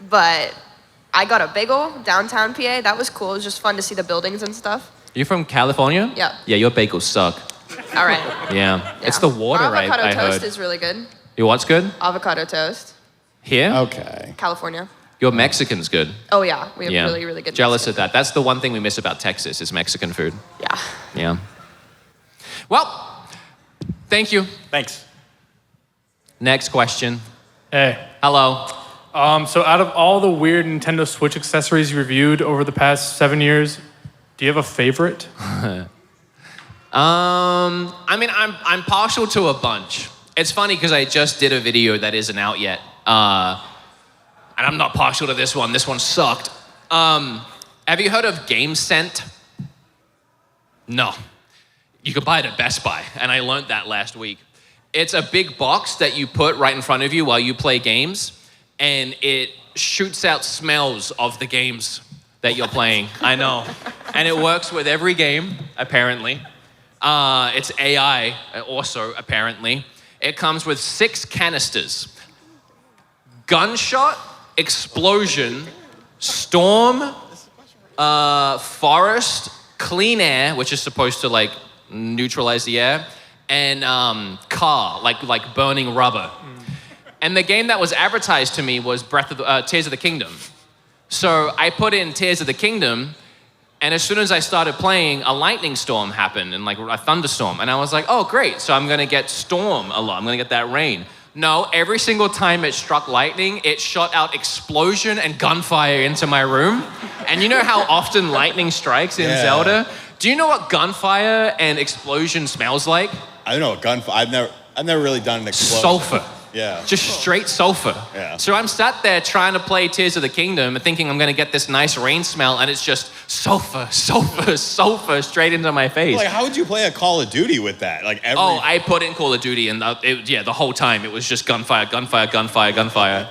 Speaker 4: but I got a bagel downtown PA. That was cool. It was just fun to see the buildings and stuff.
Speaker 2: You from California?
Speaker 4: Yeah.
Speaker 2: Yeah, your bagels suck.
Speaker 4: All right.
Speaker 2: Yeah. It's the water, right?
Speaker 4: Avocado
Speaker 2: I
Speaker 4: toast
Speaker 2: heard.
Speaker 4: is really good.
Speaker 2: Your what's good?
Speaker 4: Avocado toast.
Speaker 2: Here?
Speaker 3: Okay.
Speaker 4: California.
Speaker 2: Your Mexican's good.
Speaker 4: Oh, yeah. We have
Speaker 2: Yeah.
Speaker 4: really, really good
Speaker 2: Jealous
Speaker 4: Mexican
Speaker 2: of that. That's the one thing we miss about Texas is Mexican food.
Speaker 4: food. Yeah.
Speaker 2: Yeah. Well, thank you.
Speaker 9: Thanks.
Speaker 2: Next question.
Speaker 10: Hey.
Speaker 2: Hello.
Speaker 10: So out of all the weird Nintendo Switch accessories you reviewed over the past 7 years, do you have a favorite?
Speaker 2: I mean, I'm partial to a bunch. It's funny because I just did a video that isn't out yet. And I'm not partial to this one. This one sucked. Have you heard of GameSent? No. You can buy it at Best Buy, and I learned that last week. It's a big box that you put right in front of you while you play games, and it shoots out smells of the games that you're playing. I know. And it works with every game, apparently. It's AI also, apparently. It comes with 6 canisters. Gunshot, explosion, storm, forest, clean air, which is supposed to like neutralize the air, and car, like burning rubber. And the game that was advertised to me was Tears of the Kingdom. So I put in Tears of the Kingdom, and as soon as I started playing, a lightning storm happened and like a thunderstorm. And I was like, oh, great. So I'm going to get storm a lot. I'm going to get that rain. No, every single time it struck lightning, it shot out explosion and gunfire into my room. And you know how often lightning strikes in Zelda? Do you know what gunfire and explosion smells like?
Speaker 3: I don't know what gunfire. I've never really done an explosion.
Speaker 2: Sulfur.
Speaker 3: Yeah.
Speaker 2: Just straight sulfur.
Speaker 3: Yeah.
Speaker 2: So I'm sat there trying to play Tears of the Kingdom and thinking I'm going to get this nice rain smell, and it's just sulfur, sulfur, sulfur straight into my face.
Speaker 3: Like, how would you play a Call of Duty with that? Like every.
Speaker 2: Oh, I put in Call of Duty, and the whole time it was just gunfire, gunfire, gunfire, gunfire.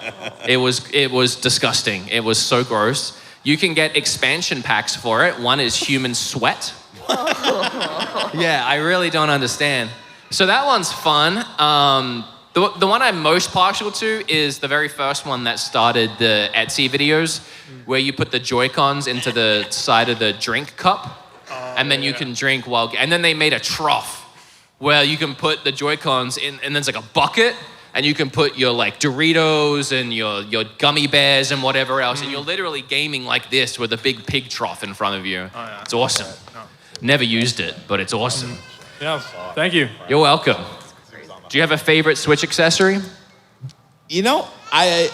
Speaker 2: It was disgusting. It was so gross. You can get expansion packs for it. One is human sweat. Yeah, I really don't understand. So that one's fun. The one I'm most partial to is the very first one that started the Etsy videos, where you put the Joy-Cons into the side of the drink cup, and then you can drink while. And then they made a trough where you can put the Joy-Cons in, and there's like a bucket, and you can put your like Doritos and your gummy bears and whatever else, and you're literally gaming like this with a big pig trough in front of you. Oh, yeah. It's awesome. Never used it, but it's awesome.
Speaker 10: Yeah, thank you.
Speaker 2: You're welcome. Do you have a favorite Switch accessory?
Speaker 3: You know, I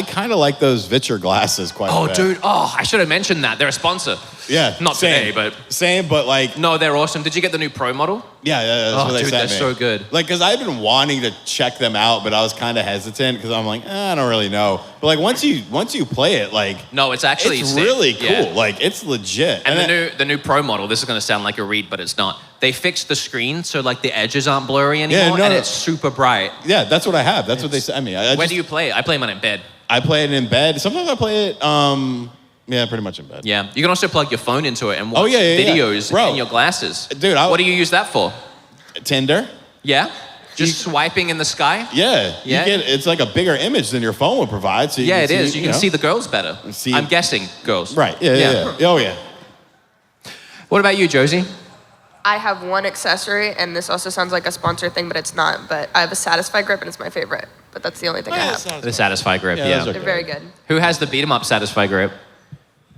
Speaker 3: kind of like those Vitcher glasses quite a bit.
Speaker 2: Oh, dude. Oh, I should have mentioned that. They're a sponsor.
Speaker 3: Yeah.
Speaker 2: Not
Speaker 3: same.
Speaker 2: today, but...
Speaker 3: Same, but like...
Speaker 2: No, they're awesome. Did you get the new Pro model?
Speaker 3: Yeah, that's what they
Speaker 2: dude,
Speaker 3: sent
Speaker 2: they're
Speaker 3: me.
Speaker 2: so good.
Speaker 3: Like, because I've been wanting to check them out, but I was kind of hesitant because I'm like, I don't really know. But like, once you play it, like...
Speaker 2: No, it's actually...
Speaker 3: It's
Speaker 2: sick.
Speaker 3: really cool.
Speaker 2: Yeah.
Speaker 3: Like, it's legit.
Speaker 2: And the new Pro model, this is going to sound like a read, but it's not. They fixed the screen so like the edges aren't blurry anymore, and it's super bright.
Speaker 3: Yeah, that's what I have. That's what they said. I mean,
Speaker 2: Where do you play it? I play mine in bed.
Speaker 3: I play it in bed. Sometimes I play it, yeah, pretty much in bed.
Speaker 2: Yeah, you can also plug your phone into it and watch
Speaker 3: yeah.
Speaker 2: videos
Speaker 3: Bro.
Speaker 2: in your glasses.
Speaker 3: Dude,
Speaker 2: what do you use that for?
Speaker 3: Tinder.
Speaker 2: Yeah? Just swiping in the sky?
Speaker 3: Yeah.
Speaker 2: Yeah?
Speaker 3: It's like a bigger image than your phone would provide. So you
Speaker 2: Yeah,
Speaker 3: can
Speaker 2: it
Speaker 3: see,
Speaker 2: is. You can see the girls better. I'm guessing girls.
Speaker 3: Right, yeah. Oh, yeah.
Speaker 2: What about you, Josie?
Speaker 4: I have one accessory, and this also sounds like a sponsor thing, but it's not. But I have a Satisfy grip, and it's my favorite. But that's the only thing I have.
Speaker 2: The Satisfy grip,
Speaker 3: Yeah,
Speaker 2: yeah.
Speaker 3: those are
Speaker 4: They're very good.
Speaker 2: Who has the Beatemup Satisfy grip?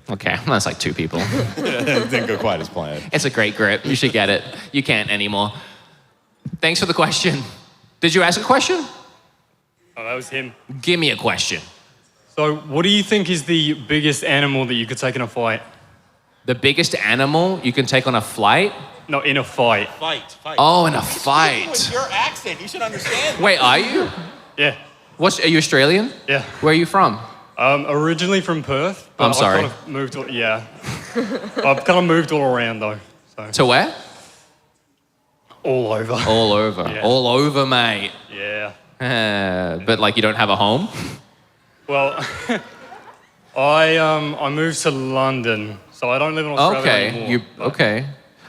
Speaker 2: Okay, that's like 2 people.
Speaker 3: It didn't go quite as planned.
Speaker 2: It's a great grip. You should get it. You can't anymore. Thanks for the question. Did you ask a question?
Speaker 10: Oh, that was him.
Speaker 2: Give me a question.
Speaker 10: So, what do you think is the biggest animal that you could take in a fight?
Speaker 2: The biggest animal you can take on a flight?
Speaker 10: No, in a fight.
Speaker 3: Fight.
Speaker 2: Oh, in a fight.
Speaker 3: With your accent, you should understand.
Speaker 2: Wait, are you?
Speaker 10: Yeah.
Speaker 2: Are you Australian?
Speaker 10: Yeah.
Speaker 2: Where are you from?
Speaker 10: Originally from Perth. But
Speaker 2: I'm sorry.
Speaker 10: I've kind of moved. I've kind of moved all around though. So.
Speaker 2: To where?
Speaker 10: All over.
Speaker 2: All over.
Speaker 10: Yeah.
Speaker 2: All over, mate.
Speaker 10: Yeah.
Speaker 2: But like you don't have a home?
Speaker 10: Well, I moved to London, so I don't live in Australia anymore.
Speaker 2: Okay.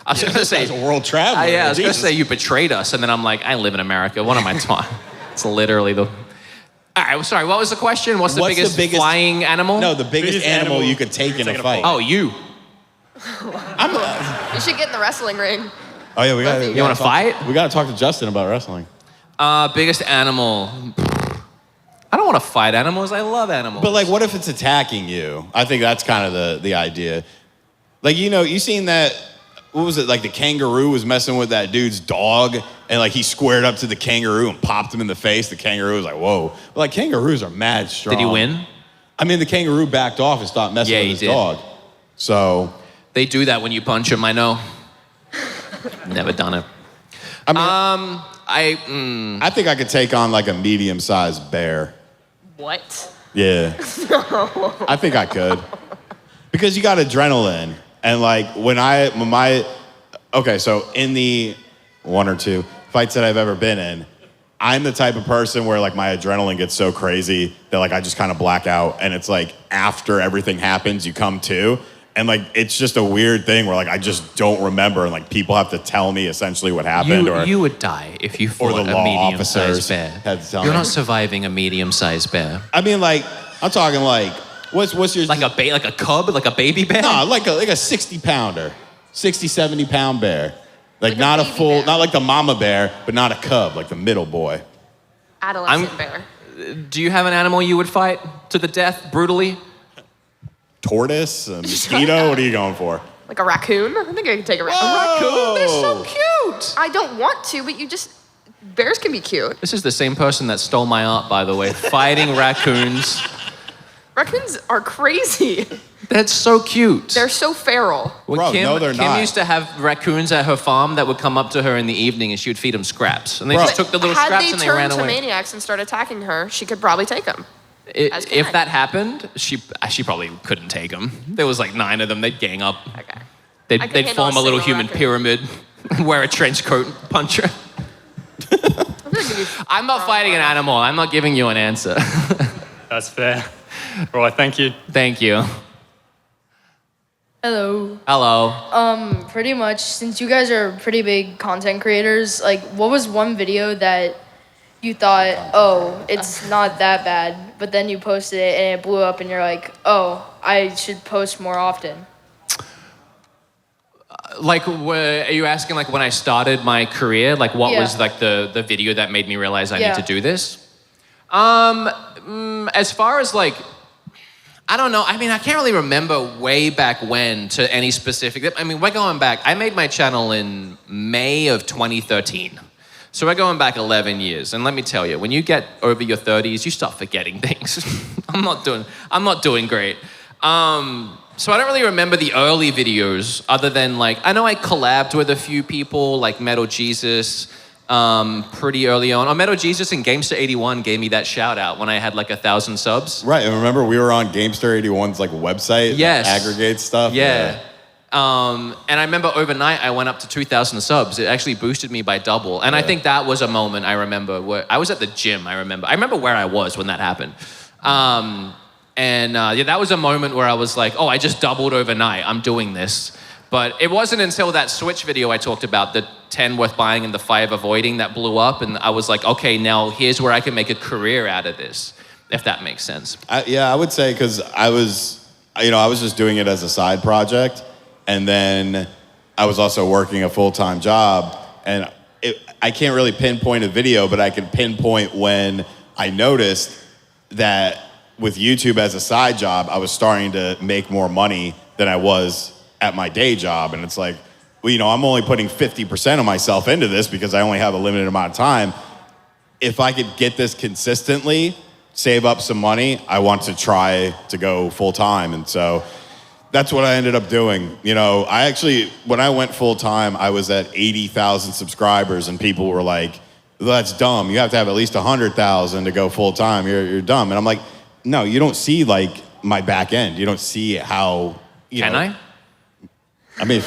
Speaker 2: I was gonna say
Speaker 3: He's a world traveler.
Speaker 2: yeah, I was gonna
Speaker 3: Jesus.
Speaker 2: say you betrayed us, and then I'm like, I live in America. What am I talking? It's literally the. All right, sorry. What was the question? What's the biggest flying animal?
Speaker 3: No, the biggest animal you could take in a fight.
Speaker 2: Oh, you.
Speaker 4: You should get in the wrestling ring.
Speaker 3: Oh yeah, we got.
Speaker 2: You want to fight?
Speaker 3: We got to talk to Justin about wrestling.
Speaker 2: Biggest animal. I don't want to fight animals. I love animals.
Speaker 3: But like, what if it's attacking you? I think that's kind of the idea. Like, you seen that? What was it? Like the kangaroo was messing with that dude's dog, and like he squared up to the kangaroo and popped him in the face. The kangaroo was like, "Whoa!" But like kangaroos are mad strong.
Speaker 2: Did he win?
Speaker 3: I mean, the kangaroo backed off and stopped messing with his dog. So
Speaker 2: they do that when you punch him. I know. Never done it.
Speaker 3: I mean, I think I could take on like a medium-sized bear.
Speaker 4: What?
Speaker 3: Yeah. I think I could. Because you got adrenaline. And like so in the 1 or 2 fights that I've ever been in, I'm the type of person where like my adrenaline gets so crazy that like I just kind of black out. And it's like after everything happens, you come to. And like it's just a weird thing where like I just don't remember, and like people have to tell me essentially what happened.
Speaker 2: You would die if you fought a medium-sized bear.
Speaker 3: Had to tell
Speaker 2: You're
Speaker 3: me.
Speaker 2: not surviving a medium-sized bear.
Speaker 3: I mean, like I'm talking like what's your
Speaker 2: like a cub, like a baby bear?
Speaker 3: No, like a 60-pounder, 60, 70-pound bear. Like not a full, not like the mama bear, but not a cub, like the middle boy.
Speaker 4: Adolescent bear.
Speaker 2: Do you have an animal you would fight to the death brutally?
Speaker 3: Tortoise, a mosquito. What are you going for?
Speaker 4: Like a raccoon? I think I could take a raccoon.
Speaker 2: Raccoon? They're so cute.
Speaker 4: I don't want to, but bears can be cute.
Speaker 2: This is the same person that stole my art, by the way. Fighting raccoons.
Speaker 4: Raccoons are crazy.
Speaker 2: That's so cute.
Speaker 4: They're so feral.
Speaker 3: Bro, no, they're
Speaker 2: Kim
Speaker 3: not.
Speaker 2: used to have raccoons at her farm that would come up to her in the evening, and she would feed them scraps. And they just took the little scraps and they ran
Speaker 4: Had they turned to
Speaker 2: away.
Speaker 4: maniacs and started attacking her, she could probably take them.
Speaker 2: If that happened, she probably couldn't take them. There was like 9 of them. They'd gang up.
Speaker 4: Okay.
Speaker 2: They'd form a little human pyramid, wear a trench coat, punch her. I'm not fighting an animal. I'm not giving you an answer.
Speaker 10: That's fair. All right, thank you.
Speaker 2: Thank you.
Speaker 11: Hello.
Speaker 2: Hello.
Speaker 11: Pretty much, since you guys are pretty big content creators, like, what was one video that you thought, oh, it's not that bad, but then you posted it and it blew up and you're like, oh, I should post more often?
Speaker 2: Like, are you asking like when I started my career? Like, what was like the video that made me realize I need to do this? As far as like, I don't know. I mean, I can't really remember way back when to any specific. I mean, we're going back. I made my channel in May of 2013. So we're going back 11 years. And let me tell you, when you get over your 30s, you start forgetting things. I'm not doing great. So I don't really remember the early videos other than like, I know I collabed with a few people like Metal Jesus pretty early on. Oh, Metal Jesus and Gamester81 gave me that shout out when I had like 1,000 subs.
Speaker 3: Right, and remember we were on Gamester81's like website that aggregates stuff?
Speaker 2: Yeah. And I remember overnight I went up to 2,000 subs. It actually boosted me by double. And I think that was a moment I remember where I was at the gym, I remember where I was when that happened. That was a moment where I was like, oh, I just doubled overnight. I'm doing this. But it wasn't until that Switch video I talked about, the 10 worth buying and the 5 avoiding, that blew up. And I was like, okay, now here's where I can make a career out of this, if that makes sense.
Speaker 3: I would say because I was just doing it as a side project. And then I was also working a full-time job. And I can't really pinpoint a video, but I can pinpoint when I noticed that with YouTube as a side job, I was starting to make more money than I was at my day job. And it's like, well, I'm only putting 50% of myself into this because I only have a limited amount of time. If I could get this consistently, save up some money, I want to try to go full time. And so that's what I ended up doing. When I went full time, I was at 80,000 subscribers and people were like, that's dumb. You have to have at least 100,000 to go full time. You're dumb. And I'm like, no, you don't see like my back end. You don't see how,
Speaker 2: Can I?
Speaker 3: I mean,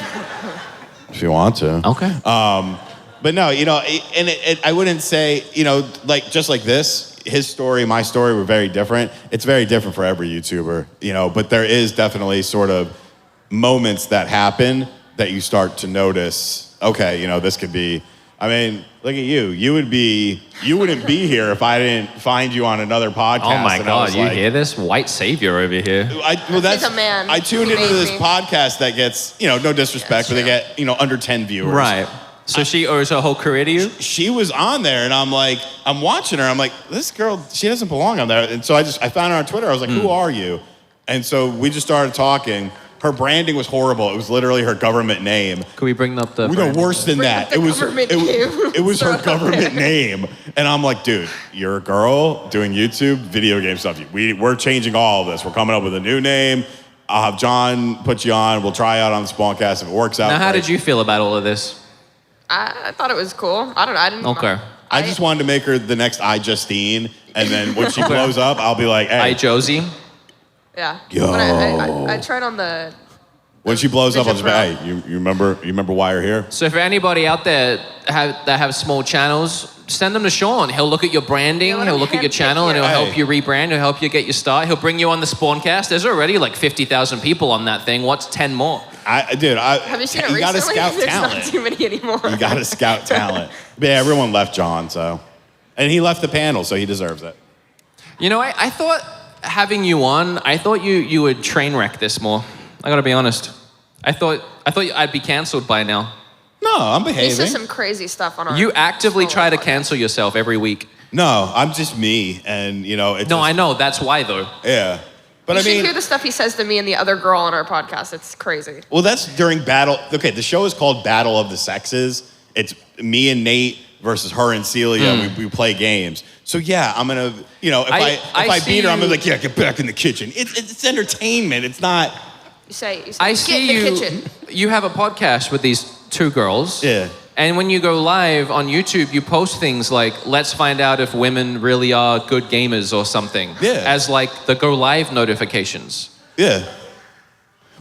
Speaker 3: if you want to.
Speaker 2: Okay.
Speaker 3: But no, I wouldn't say, like just like this, his story, my story were very different. It's very different for every YouTuber, but there is definitely sort of moments that happen that you start to notice, okay, this could be, look at you. You wouldn't be here if I didn't find you on another podcast.
Speaker 2: Oh my God, you hear this? White savior over here.
Speaker 4: That's a man.
Speaker 3: I tuned into this podcast that gets, no disrespect, but they get, under 10 viewers.
Speaker 2: Right. So she owes her whole career to you?
Speaker 3: She was on there, and I'm watching her. I'm like, this girl, she doesn't belong on there. And so I found her on Twitter. I was like, who are you? And so we just started talking. Her branding was horrible. It was literally her government name.
Speaker 2: Could we bring up the?
Speaker 3: Worse than that. It was her government name, and I'm like, dude, you're a girl doing YouTube video game stuff. We're changing all of this. We're coming up with a new name. I'll have John put you on. We'll try out on the Spawncast if it works out.
Speaker 2: Now, how did you feel about all of this?
Speaker 4: I thought it was cool. I don't know. I didn't.
Speaker 2: Okay.
Speaker 3: I just wanted to make her the next Justine, and then when she blows up, I'll be like, hey.
Speaker 2: Josie.
Speaker 4: Yeah.
Speaker 3: Yo.
Speaker 4: When I tried on the.
Speaker 3: When she blows up, I'll just be, hey, you remember why you're here?
Speaker 2: So for anybody out there that have small channels, send them to Sean. He'll look at your branding, he'll look at your channel, and he'll help you rebrand, he'll help you get your start. He'll bring you on the Spawncast. There's already like 50,000 people on that thing. What's 10 more?
Speaker 4: Have you seen it recently?
Speaker 3: You gotta scout
Speaker 4: There's
Speaker 3: talent.
Speaker 4: not too many anymore.
Speaker 3: You gotta scout talent. But yeah, everyone left John, so. And he left the panel, so he deserves it.
Speaker 2: I thought having you on, I thought you would train wreck this more. I gotta be honest. I thought I'd be canceled by now.
Speaker 3: No, I'm behaving.
Speaker 4: He says some crazy stuff on our.
Speaker 2: You actively try to cancel yourself every week.
Speaker 3: No, I'm just me, and
Speaker 2: I know that's why though.
Speaker 3: Yeah, but
Speaker 4: you should hear the stuff he says to me and the other girl on our podcast. It's crazy.
Speaker 3: Well, that's during battle. Okay, the show is called Battle of the Sexes. It's me and Nate versus her and Celia. We play games. So yeah, I'm gonna, if I beat her, I'm gonna be like, yeah, get back in the kitchen. It's entertainment. It's not.
Speaker 4: You say
Speaker 2: I
Speaker 4: get
Speaker 2: see
Speaker 4: in the
Speaker 2: you.
Speaker 4: kitchen.
Speaker 2: You have a podcast with these two girls.
Speaker 3: Yeah.
Speaker 2: And when you go live on YouTube, you post things like, let's find out if women really are good gamers or something.
Speaker 3: Yeah.
Speaker 2: As like the go live notifications.
Speaker 3: Yeah.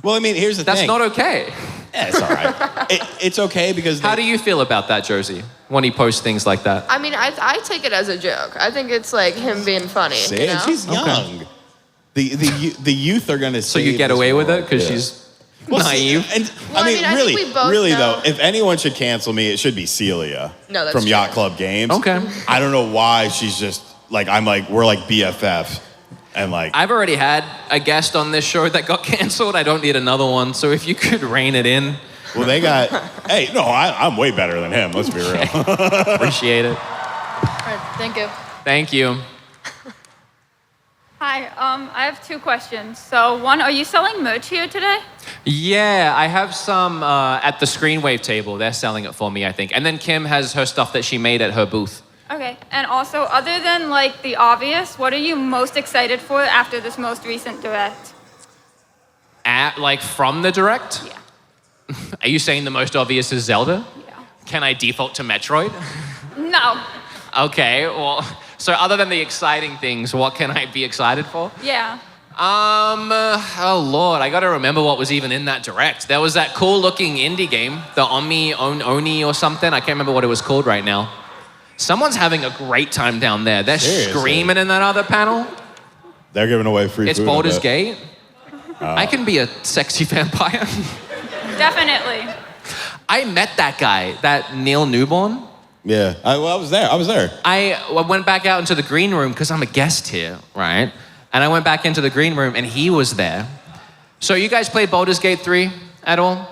Speaker 3: Well, here's the thing.
Speaker 2: That's not okay.
Speaker 3: Yeah, it's all right. It's okay because.
Speaker 2: How do you feel about that, Josie, when he posts things like that?
Speaker 4: I take it as a joke. I think it's like him being funny.
Speaker 3: See, she's young. Okay. The youth are gonna.
Speaker 2: So you get away with it because she's naive.
Speaker 3: Really though, if anyone should cancel me, it should be Celia from
Speaker 4: true.
Speaker 3: Yacht Club Games.
Speaker 2: Okay.
Speaker 3: I don't know why she's just like we're like BFF, and like
Speaker 2: I've already had a guest on this show that got canceled. I don't need another one. So if you could rein it in.
Speaker 3: Well, they got. Hey, no, I'm way better than him. Let's be real.
Speaker 2: Appreciate it.
Speaker 11: All right, thank you.
Speaker 2: Thank you.
Speaker 12: Hi, I have two questions. So one, are you selling merch here today?
Speaker 2: Yeah, I have some at the Screenwave table. They're selling it for me, I think. And then Kim has her stuff that she made at her booth.
Speaker 12: Okay, and also, other than like the obvious, what are you most excited for after this most recent direct?
Speaker 2: Like from the direct?
Speaker 12: Yeah.
Speaker 2: Are you saying the most obvious is Zelda?
Speaker 12: Yeah.
Speaker 2: Can I default to Metroid?
Speaker 12: No.
Speaker 2: Okay, well, so other than the exciting things, what can I be excited for?
Speaker 12: Yeah.
Speaker 2: Oh Lord, I gotta remember what was even in that direct. There was that cool looking indie game, the Oni or something. I can't remember what it was called right now. Someone's having a great time down there. They're
Speaker 3: Seriously?
Speaker 2: screaming in that other panel.
Speaker 3: They're giving away free
Speaker 2: It's
Speaker 3: food.
Speaker 2: Baldur's Gate. I can be a sexy vampire.
Speaker 12: Definitely.
Speaker 2: I met that guy, that Neil Newborn.
Speaker 3: Yeah, I was there.
Speaker 2: I went back out into the green room because I'm a guest here, right? And I went back into the green room and he was there. So you guys played Baldur's Gate 3 at all?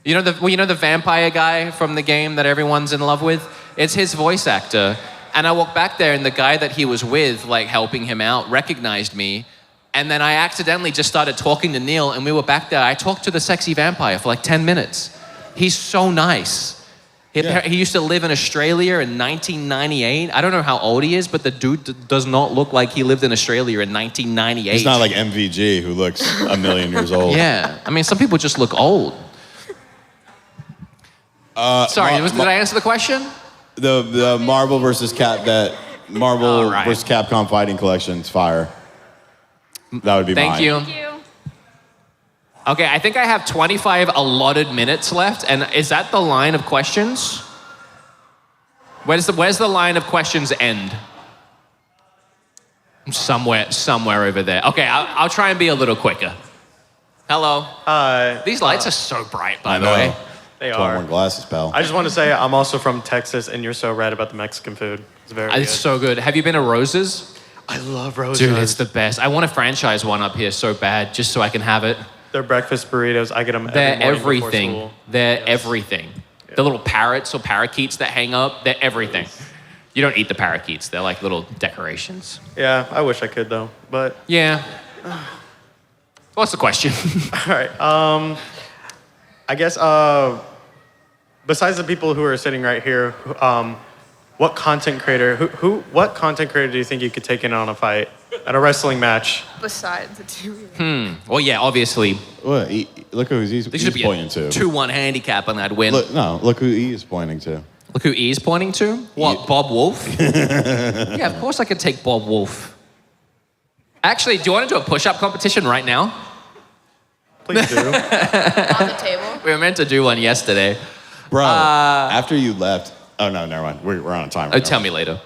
Speaker 2: You know the vampire guy from the game that everyone's in love with? It's his voice actor. And I walked back there and the guy that he was with, like helping him out, recognized me. And then I accidentally just started talking to Neil and we were back there. I talked to the sexy vampire for like 10 minutes. He's so nice. He used to live in Australia in 1998. I don't know how old he is, but the dude does not look like he lived in Australia in 1998.
Speaker 3: He's not like MVG, who looks a million years old.
Speaker 2: Yeah, I mean, some people just look old. Sorry, did I answer the question?
Speaker 3: The Marvel versus versus Capcom Fighting Collection's fire. That would be mine.
Speaker 2: Thank you. Okay, I think I have 25 allotted minutes left, and is that the line of questions? Where's the line of questions end? Somewhere over there. Okay, I'll try and be a little quicker. Hello.
Speaker 13: Hi.
Speaker 2: These lights are so bright, by the way.
Speaker 13: They
Speaker 3: Don't
Speaker 13: are.
Speaker 3: wear glasses, pal.
Speaker 13: I just want to say I'm also from Texas, and you're so right about the Mexican food. It's very good.
Speaker 2: It's so good. Have you been to Rose's?
Speaker 13: I love Rose's.
Speaker 2: Dude, it's the best. I want to franchise one up here so bad, just so I can have it.
Speaker 13: Their breakfast burritos, I get them
Speaker 2: They're
Speaker 13: every morning before
Speaker 2: everything.
Speaker 13: school.
Speaker 2: They're everything. The little parrots or parakeets that hang up, they're everything. You don't eat the parakeets. They're like little decorations.
Speaker 13: Yeah, I wish I could though, but
Speaker 2: Yeah. What's the question?
Speaker 13: all right. I guess besides the people who are sitting right here, what content creator do you think you could take in on a fight at a wrestling match?
Speaker 4: Besides the two.
Speaker 2: Well, yeah, obviously.
Speaker 3: What? Look who he's
Speaker 2: There should be
Speaker 3: pointing
Speaker 2: a
Speaker 3: to.
Speaker 2: 2-1 handicap on that win.
Speaker 3: Look who he is pointing to.
Speaker 2: Look who he's pointing to? What, Bob Wolf? Yeah, of course I could take Bob Wolf. Actually, do you want to do a push-up competition right now?
Speaker 13: Please do.
Speaker 4: On the table.
Speaker 2: We were meant to do one yesterday.
Speaker 3: Bro, after you left... Oh, no, never mind. We're on a timer.
Speaker 2: Tell me later.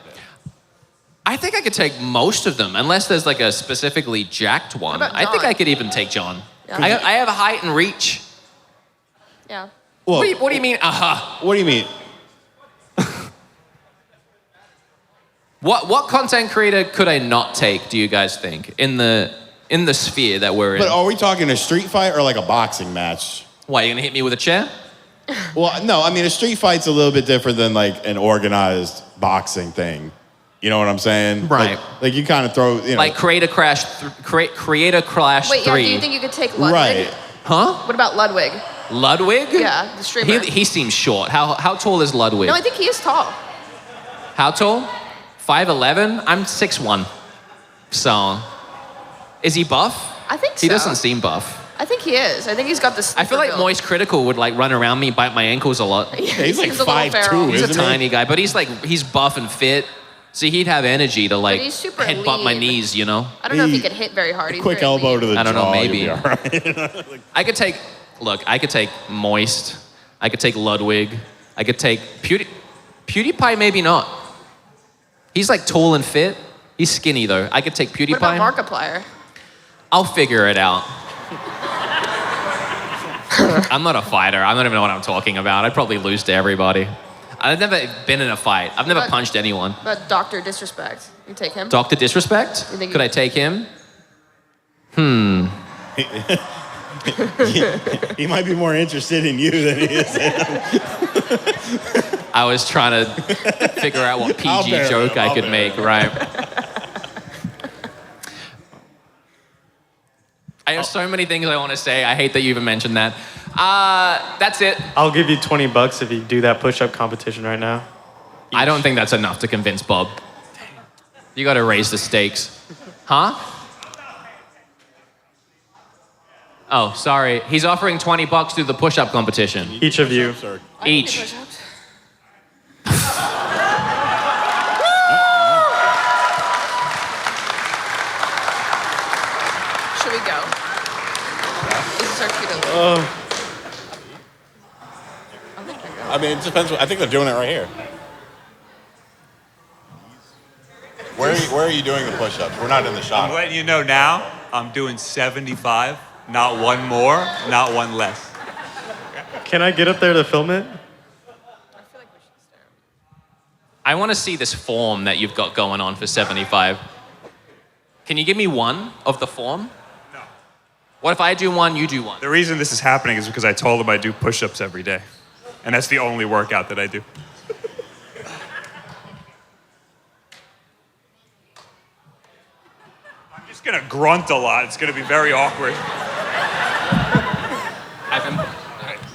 Speaker 2: I think I could take most of them, unless there's like a specifically jacked one.
Speaker 4: What about
Speaker 2: I think
Speaker 4: John?
Speaker 2: I could even take John.
Speaker 4: Yeah.
Speaker 2: I have a height and reach.
Speaker 4: Yeah.
Speaker 3: Well,
Speaker 2: What do you mean, uh-huh?
Speaker 3: What do you mean?
Speaker 2: What content creator could I not take, do you guys think, in the sphere that we're in?
Speaker 3: But are we talking a street fight or like a boxing match?
Speaker 2: Why, you gonna hit me with a chair?
Speaker 3: Well, no, I mean, a street fight's a little bit different than like an organized boxing thing. You know what I'm saying?
Speaker 2: Right.
Speaker 3: Like you kind of throw, you know.
Speaker 2: Like Creator Crash 3.
Speaker 4: Wait, yeah, do you think you could take Ludwig?
Speaker 3: Right.
Speaker 2: Huh?
Speaker 4: What about Ludwig?
Speaker 2: Ludwig?
Speaker 4: Yeah, the streamer.
Speaker 2: He seems short. How tall is Ludwig?
Speaker 4: No, I think he is tall.
Speaker 2: How tall? 5'11"? I'm 6'1". So, is he buff?
Speaker 4: I think so.
Speaker 2: He doesn't seem buff.
Speaker 4: I think he is. I think he's got the
Speaker 2: I feel like
Speaker 4: build.
Speaker 2: Moist Critical would like run around me, bite my ankles a lot.
Speaker 4: Yeah,
Speaker 3: he's like
Speaker 4: seems a little
Speaker 3: 5'2",
Speaker 4: feral.
Speaker 2: He's a
Speaker 3: isn't he?
Speaker 2: tiny guy, but he's buff and fit. So he'd have energy to like
Speaker 4: he's super
Speaker 2: headbutt my
Speaker 4: lean.
Speaker 2: knees, you know?
Speaker 4: I don't know if he could hit very hard. He's
Speaker 3: quick
Speaker 4: very
Speaker 3: elbow
Speaker 4: lean.
Speaker 3: to the jaw.
Speaker 2: I don't know, maybe.
Speaker 3: You'll be all right.
Speaker 2: I could take Moist. I could take Ludwig. I could take PewDiePie, maybe not. He's like tall and fit. He's skinny though. I could take PewDiePie.
Speaker 4: What about Markiplier?
Speaker 2: I'll figure it out. I'm not a fighter. I don't even know what I'm talking about. I'd probably lose to everybody. I've never been in a fight. I've never punched anyone.
Speaker 4: But Dr. Disrespect. You take him?
Speaker 2: Dr. Disrespect?
Speaker 4: You think
Speaker 2: Could I take him?
Speaker 3: He might be more interested in you than he is in him.
Speaker 2: I was trying to figure out what PG joke I could make, right? I have so many things I want to say. I hate that you even mentioned that. That's it.
Speaker 13: I'll give you $20 if you do that push-up competition right now.
Speaker 2: I don't think that's enough to convince Bob. You got to raise the stakes. Huh? Oh, sorry. He's offering $20 through the push-up competition.
Speaker 13: Each of you.
Speaker 2: Each.
Speaker 4: Should we go? Is this our cue to leave?
Speaker 3: I mean, it depends. I think they're doing it right here. Where are you doing the push-ups? We're not in the shop.
Speaker 14: I'm letting you know now, I'm doing 75. Not one more, not one less.
Speaker 13: Can I get up there to film it?
Speaker 2: I want to see this form that you've got going on for 75. Can you give me one of the form?
Speaker 14: No.
Speaker 2: What if I do one, you do one?
Speaker 14: The reason this is happening is because I told him I do push-ups every day. And that's the only workout that I do. I'm just gonna grunt a lot. It's gonna be very awkward.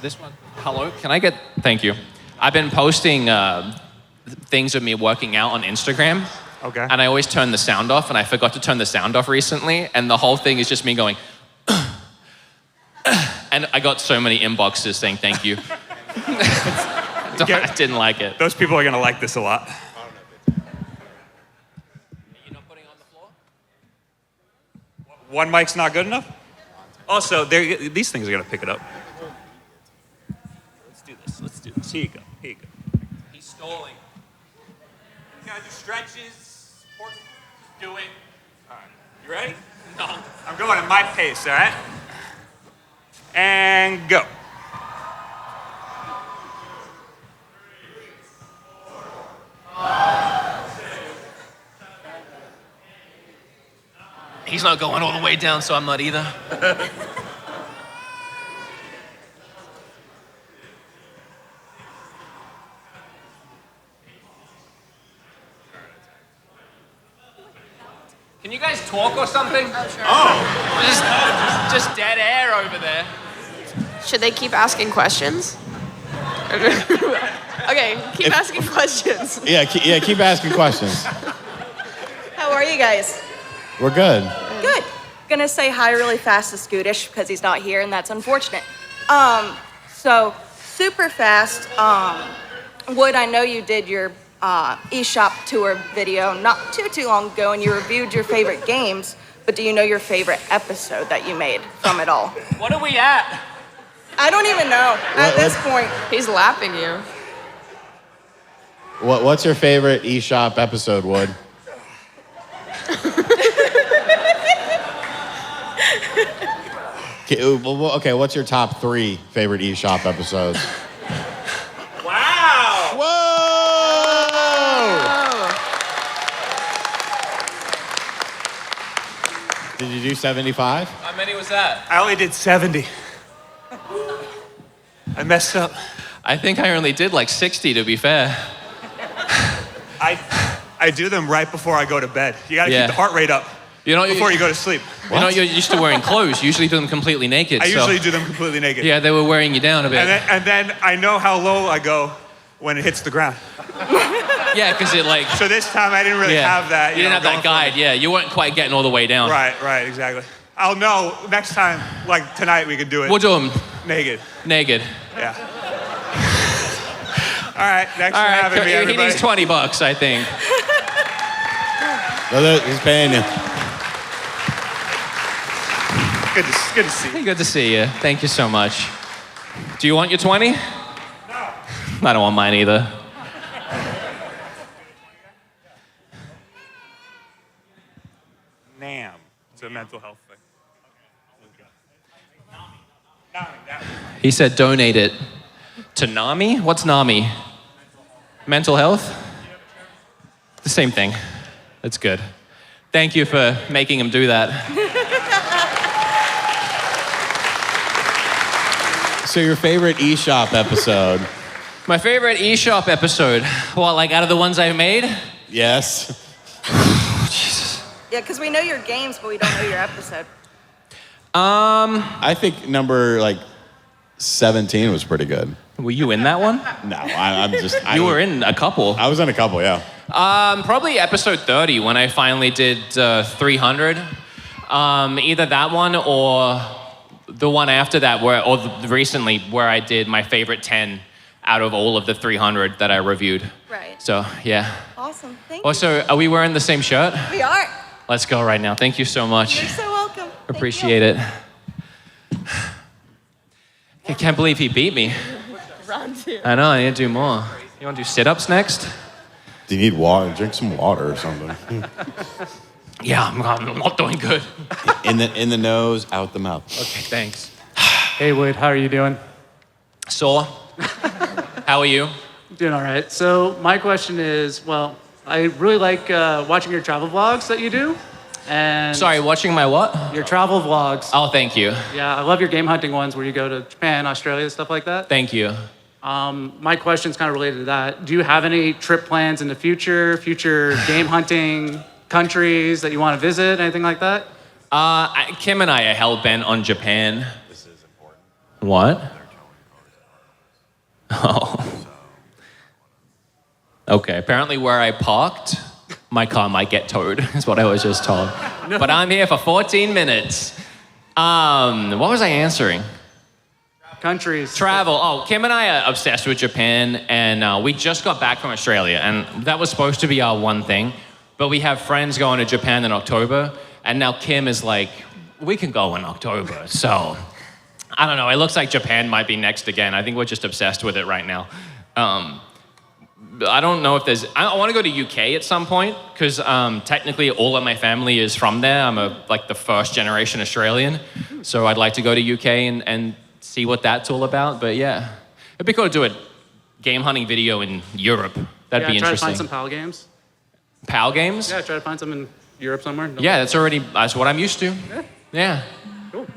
Speaker 2: This one. Hello? Can I get... Thank you. I've been posting things of me working out on Instagram.
Speaker 14: Okay.
Speaker 2: And I always turn the sound off, and I forgot to turn the sound off recently, and the whole thing is just me going... and I got so many inboxes saying thank you. I didn't like it.
Speaker 14: Those people are gonna like this a lot. One mic's not good enough? Also, these things are gonna pick it up. Let's do this. Here you go.
Speaker 2: He's stalling.
Speaker 14: You gotta do stretches. Just do it. All right. You ready?
Speaker 2: No.
Speaker 14: I'm going at my pace, all right? And go.
Speaker 2: He's not going all the way down, so I'm not either. Can you guys talk or something?
Speaker 4: Oh, sure.
Speaker 2: Oh, just dead air over there.
Speaker 4: Should they keep asking questions? Okay, keep asking questions.
Speaker 3: Yeah, keep asking questions.
Speaker 15: How are you guys?
Speaker 3: We're good.
Speaker 15: Good. Gonna say hi really fast to Scootish because he's not here and that's unfortunate. So super fast. Wood, I know you did your eShop tour video not too long ago and you reviewed your favorite games, but do you know your favorite episode that you made from it all?
Speaker 2: What are we at?
Speaker 15: I don't even know at this point.
Speaker 4: He's lapping you.
Speaker 3: What's your favorite eShop episode, Wood? Okay, what's your top 3 favorite eShop episodes?
Speaker 14: Wow!
Speaker 3: Whoa! Did you do 75?
Speaker 2: How many was that?
Speaker 14: I only did 70. I messed up.
Speaker 2: I think I only did like 60, to be fair.
Speaker 14: I do them right before I go to bed. You gotta keep the heart rate up before you go to sleep.
Speaker 2: You know, you're used to wearing clothes. You usually do them completely naked.
Speaker 14: I usually do them completely naked.
Speaker 2: Yeah, they were wearing you down a bit.
Speaker 14: And then I know how low I go when it hits the ground.
Speaker 2: Yeah, because it like...
Speaker 14: So this time I didn't really have that.
Speaker 2: You didn't have that guide, yeah. You weren't quite getting all the way down.
Speaker 14: Right, exactly. I'll know next time, like tonight, we could do it.
Speaker 2: We'll do them.
Speaker 14: Naked.
Speaker 2: Yeah.
Speaker 14: All right, thanks for having me, everybody.
Speaker 2: He needs $20, I think.
Speaker 3: He's paying you.
Speaker 14: Good to see you.
Speaker 2: Good to see you. Thank you so much. Do you want your 20? No. I don't want mine either.
Speaker 14: NAM. It's a mental health thing.
Speaker 2: He said donate it to NAMI? What's NAMI? Mental health? The same thing. That's good. Thank you for making him do that.
Speaker 3: So your favorite eShop episode?
Speaker 2: My favorite eShop episode? Well, like out of the ones I've made?
Speaker 3: Yes.
Speaker 15: Yeah, because we know your games, but we don't know your episode.
Speaker 3: I think number like 17 was pretty good.
Speaker 2: Were you in that one?
Speaker 3: No, I'm just.
Speaker 2: You were in a couple.
Speaker 3: I was in a couple, yeah.
Speaker 2: Probably episode 30 when I finally did 300. Either that one or the one after that, recently where I did my favorite 10 out of all of the 300 that I reviewed.
Speaker 15: Right.
Speaker 2: So yeah.
Speaker 15: Awesome. Thank you.
Speaker 2: Also, are we wearing the same shirt?
Speaker 15: We are.
Speaker 2: Let's go right now. Thank you so much.
Speaker 15: You're so welcome.
Speaker 2: Appreciate it. I can't believe he beat me.
Speaker 4: Round 2.
Speaker 2: I know, I need to do more. You want to do sit-ups next?
Speaker 3: Do you need water? Drink some water or something.
Speaker 2: Yeah, I'm not doing good.
Speaker 3: In the nose, out the mouth.
Speaker 2: Okay, thanks.
Speaker 1: Hey, Wade, how are you doing?
Speaker 2: Sore. How are you?
Speaker 1: Doing all right. So my question is, well, I really like watching your travel vlogs that you do. And
Speaker 2: Sorry, watching my what?
Speaker 1: Your travel vlogs.
Speaker 2: Oh, thank you.
Speaker 1: Yeah, I love your game hunting ones where you go to Japan, Australia, stuff like that.
Speaker 2: Thank you.
Speaker 1: My question's kind of related to that. Do you have any trip plans in the future game hunting countries that you want to visit, anything like that?
Speaker 2: Kim and I are hell-bent on Japan. This is important. What? Oh. Okay, apparently where I parked, my car might get towed, is what I was just told. No. But I'm here for 14 minutes. What was I answering?
Speaker 1: Countries.
Speaker 2: Travel. Oh, Kim and I are obsessed with Japan, and we just got back from Australia, and that was supposed to be our one thing. But we have friends going to Japan in October, and now Kim is like, we can go in October. So, I don't know. It looks like Japan might be next again. I think we're just obsessed with it right now. I don't know if there's... I want to go to UK at some point, because technically all of my family is from there. I'm like the first generation Australian. So I'd like to go to UK and see what that's all about. But yeah, it'd be cool to do a game hunting video in Europe. That'd be interesting.
Speaker 1: Try to find some PAL games.
Speaker 2: PAL games?
Speaker 1: Yeah, try to find some in Europe somewhere.
Speaker 2: Yeah, that's what I'm used to. Yeah.
Speaker 1: Cool.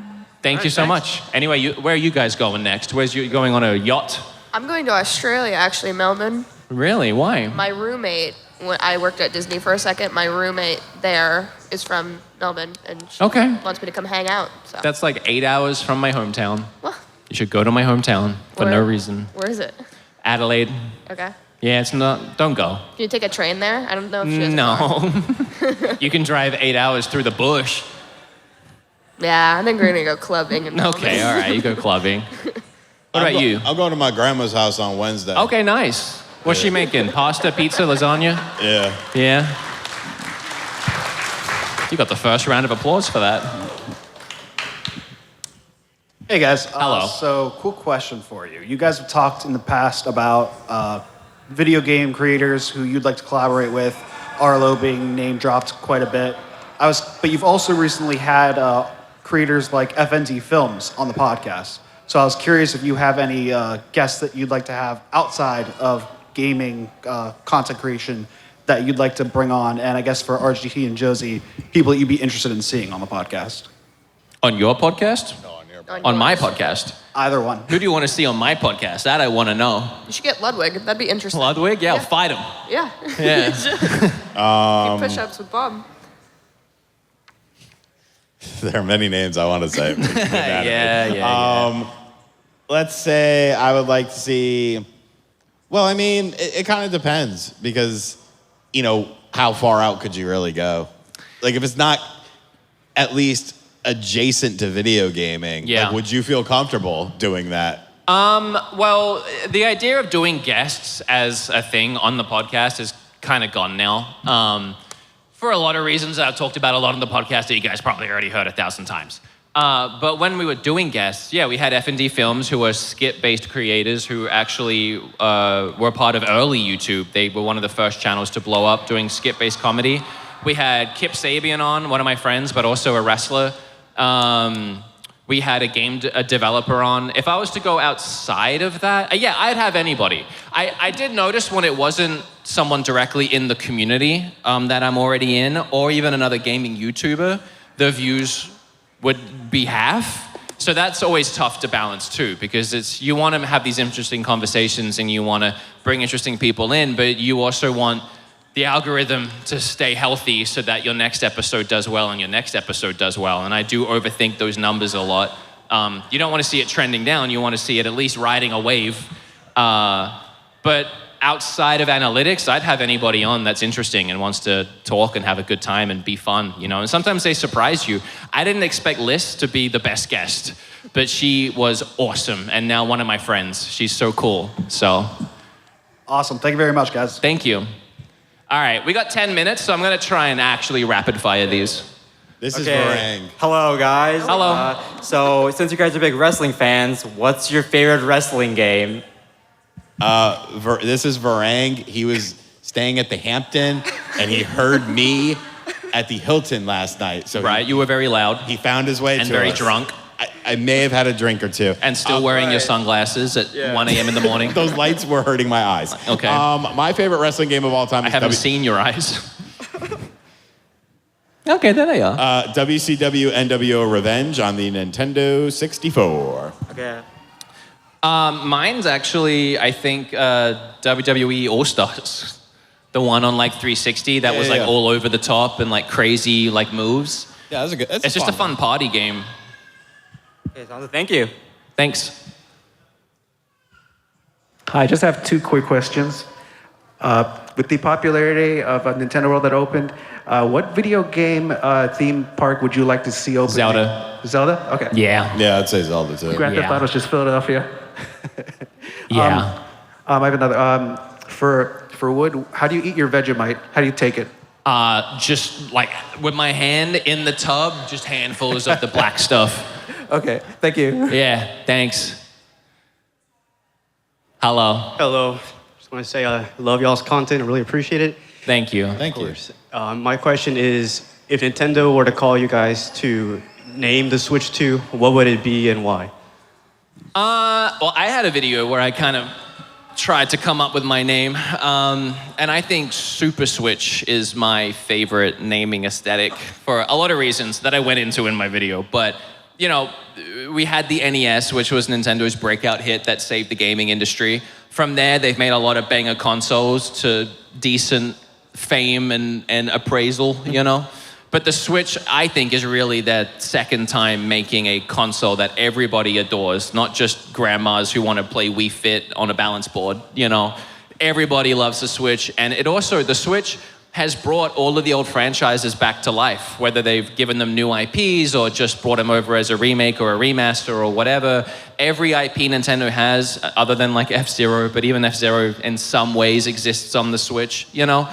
Speaker 2: Thank you so much. Anyway, where are you guys going next? Where's you going on a yacht?
Speaker 4: I'm going to Australia, actually, Melbourne.
Speaker 2: Really? Why?
Speaker 4: My roommate, when I worked at Disney for a second, my roommate there is from Melbourne, and she wants me to come hang out. So.
Speaker 2: That's like 8 hours from my hometown.
Speaker 4: What?
Speaker 2: You should go to my hometown for no reason.
Speaker 4: Where is it?
Speaker 2: Adelaide.
Speaker 4: Okay.
Speaker 2: Yeah, it's not. Don't go.
Speaker 4: Can you take a train there? I don't know if she has a
Speaker 2: No. You can drive 8 hours through the bush.
Speaker 4: Yeah, I think we're gonna go clubbing.
Speaker 2: Okay, all right, you go clubbing. What about you?
Speaker 3: I'm going to my grandma's house on Wednesday.
Speaker 2: Okay, nice. What's she making? Pasta, pizza, lasagna?
Speaker 3: Yeah.
Speaker 2: Yeah. You got the first round of applause for that.
Speaker 16: Hey guys.
Speaker 2: Hello.
Speaker 16: So, cool question for you. You guys have talked in the past about video game creators who you'd like to collaborate with. Arlo being name dropped quite a bit. But you've also recently had creators like FNZ Films on the podcast. So I was curious if you have any guests that you'd like to have outside of gaming content creation that you'd like to bring on, and I guess for RGT and Josie, people that you'd be interested in seeing on the podcast.
Speaker 2: On your podcast?
Speaker 3: No, on your
Speaker 4: podcast.
Speaker 2: On my podcast?
Speaker 16: Either one.
Speaker 2: Who do you want to see on my podcast? That I want to know.
Speaker 4: You should get Ludwig. That'd be interesting.
Speaker 2: Ludwig? Yeah, I'll fight him.
Speaker 4: Yeah.
Speaker 2: Yeah.
Speaker 4: Push-ups with Bob.
Speaker 3: There are many names I want to say.
Speaker 2: Yeah.
Speaker 3: Let's say I would like to see... Well, I mean, it kind of depends because, how far out could you really go? Like, if it's not at least adjacent to video gaming, like, would you feel comfortable doing that?
Speaker 2: Well, the idea of doing guests as a thing on the podcast is kind of gone now. For a lot of reasons that I've talked about a lot on the podcast that you guys probably already heard 1,000 times. But when we were doing guests, we had F&D Films, who were skit-based creators who actually were part of early YouTube. They were one of the first channels to blow up doing skit-based comedy. We had Kip Sabian on, one of my friends, but also a wrestler. We had a developer on. If I was to go outside of that, I'd have anybody. I did notice when it wasn't someone directly in the community that I'm already in, or even another gaming YouTuber, the views would be half. So that's always tough to balance too, because you want to have these interesting conversations and you want to bring interesting people in, but you also want the algorithm to stay healthy so that your next episode does well and your next episode does well. And I do overthink those numbers a lot. You don't want to see it trending down. You want to see it at least riding a wave. But outside of analytics, I'd have anybody on that's interesting and wants to talk and have a good time and be fun, you know. And sometimes they surprise you. I didn't expect Liz to be the best guest, but she was awesome. And now one of my friends. She's so cool. So
Speaker 16: awesome. Thank you very much, guys.
Speaker 2: Thank you. All right, we got 10 minutes, so I'm going to try and actually rapid fire these.
Speaker 3: This is Varang.
Speaker 17: Hello, guys.
Speaker 2: Hello.
Speaker 17: So, since you guys are big wrestling fans, what's your favorite wrestling game?
Speaker 3: This is Varang. He was staying at the Hampton, and he heard me at the Hilton last night. So
Speaker 2: you were very loud.
Speaker 3: He found his way
Speaker 2: and
Speaker 3: to
Speaker 2: very
Speaker 3: us.
Speaker 2: drunk.
Speaker 3: I may have had a drink or two.
Speaker 2: And still wearing your sunglasses at 1 a.m. in the morning.
Speaker 3: Those lights were hurting my eyes.
Speaker 2: Okay.
Speaker 3: My favorite wrestling game of all time is
Speaker 2: I haven't seen your eyes. Okay, there they are.
Speaker 3: WCW NWO Revenge on the Nintendo 64.
Speaker 17: Okay.
Speaker 2: Mine's actually, I think, WWE All-Stars. The one on like 360 that was like all over the top and like crazy like moves.
Speaker 3: Yeah, that's a good.
Speaker 2: It's just a fun party game.
Speaker 17: Okay, thank you.
Speaker 2: Thanks.
Speaker 18: Hi, I just have two quick questions. With the popularity of Nintendo World that opened, what video game theme park would you like to see open?
Speaker 2: Zelda.
Speaker 18: Zelda? Okay.
Speaker 2: Yeah.
Speaker 3: Yeah, I'd say Zelda too.
Speaker 18: Grand Theft Auto's just Philadelphia.
Speaker 2: Yeah.
Speaker 18: I have another. For Wood, how do you eat your Vegemite? How do you take it?
Speaker 2: Just like with my hand in the tub, just handfuls of the black stuff.
Speaker 18: Okay, thank you.
Speaker 2: Yeah, thanks. Hello.
Speaker 19: Hello. Just want to say I love y'all's content. I really appreciate it.
Speaker 2: Thank you.
Speaker 3: Thank you.
Speaker 19: My question is, if Nintendo were to call you guys to name the Switch 2, what would it be and why?
Speaker 2: Well, I had a video where I kind of tried to come up with my name, and I think Super Switch is my favorite naming aesthetic for a lot of reasons that I went into in my video. But, you know, we had the NES, which was Nintendo's breakout hit that saved the gaming industry. From there, they've made a lot of banger consoles to decent fame and appraisal, you know? But the Switch, I think, is really that second time making a console that everybody adores, not just grandmas who want to play Wii Fit on a balance board, you know? Everybody loves the Switch, and the Switch has brought all of the old franchises back to life, whether they've given them new IPs or just brought them over as a remake or a remaster or whatever. Every IP Nintendo has, other than like F-Zero, but even F-Zero in some ways exists on the Switch, you know?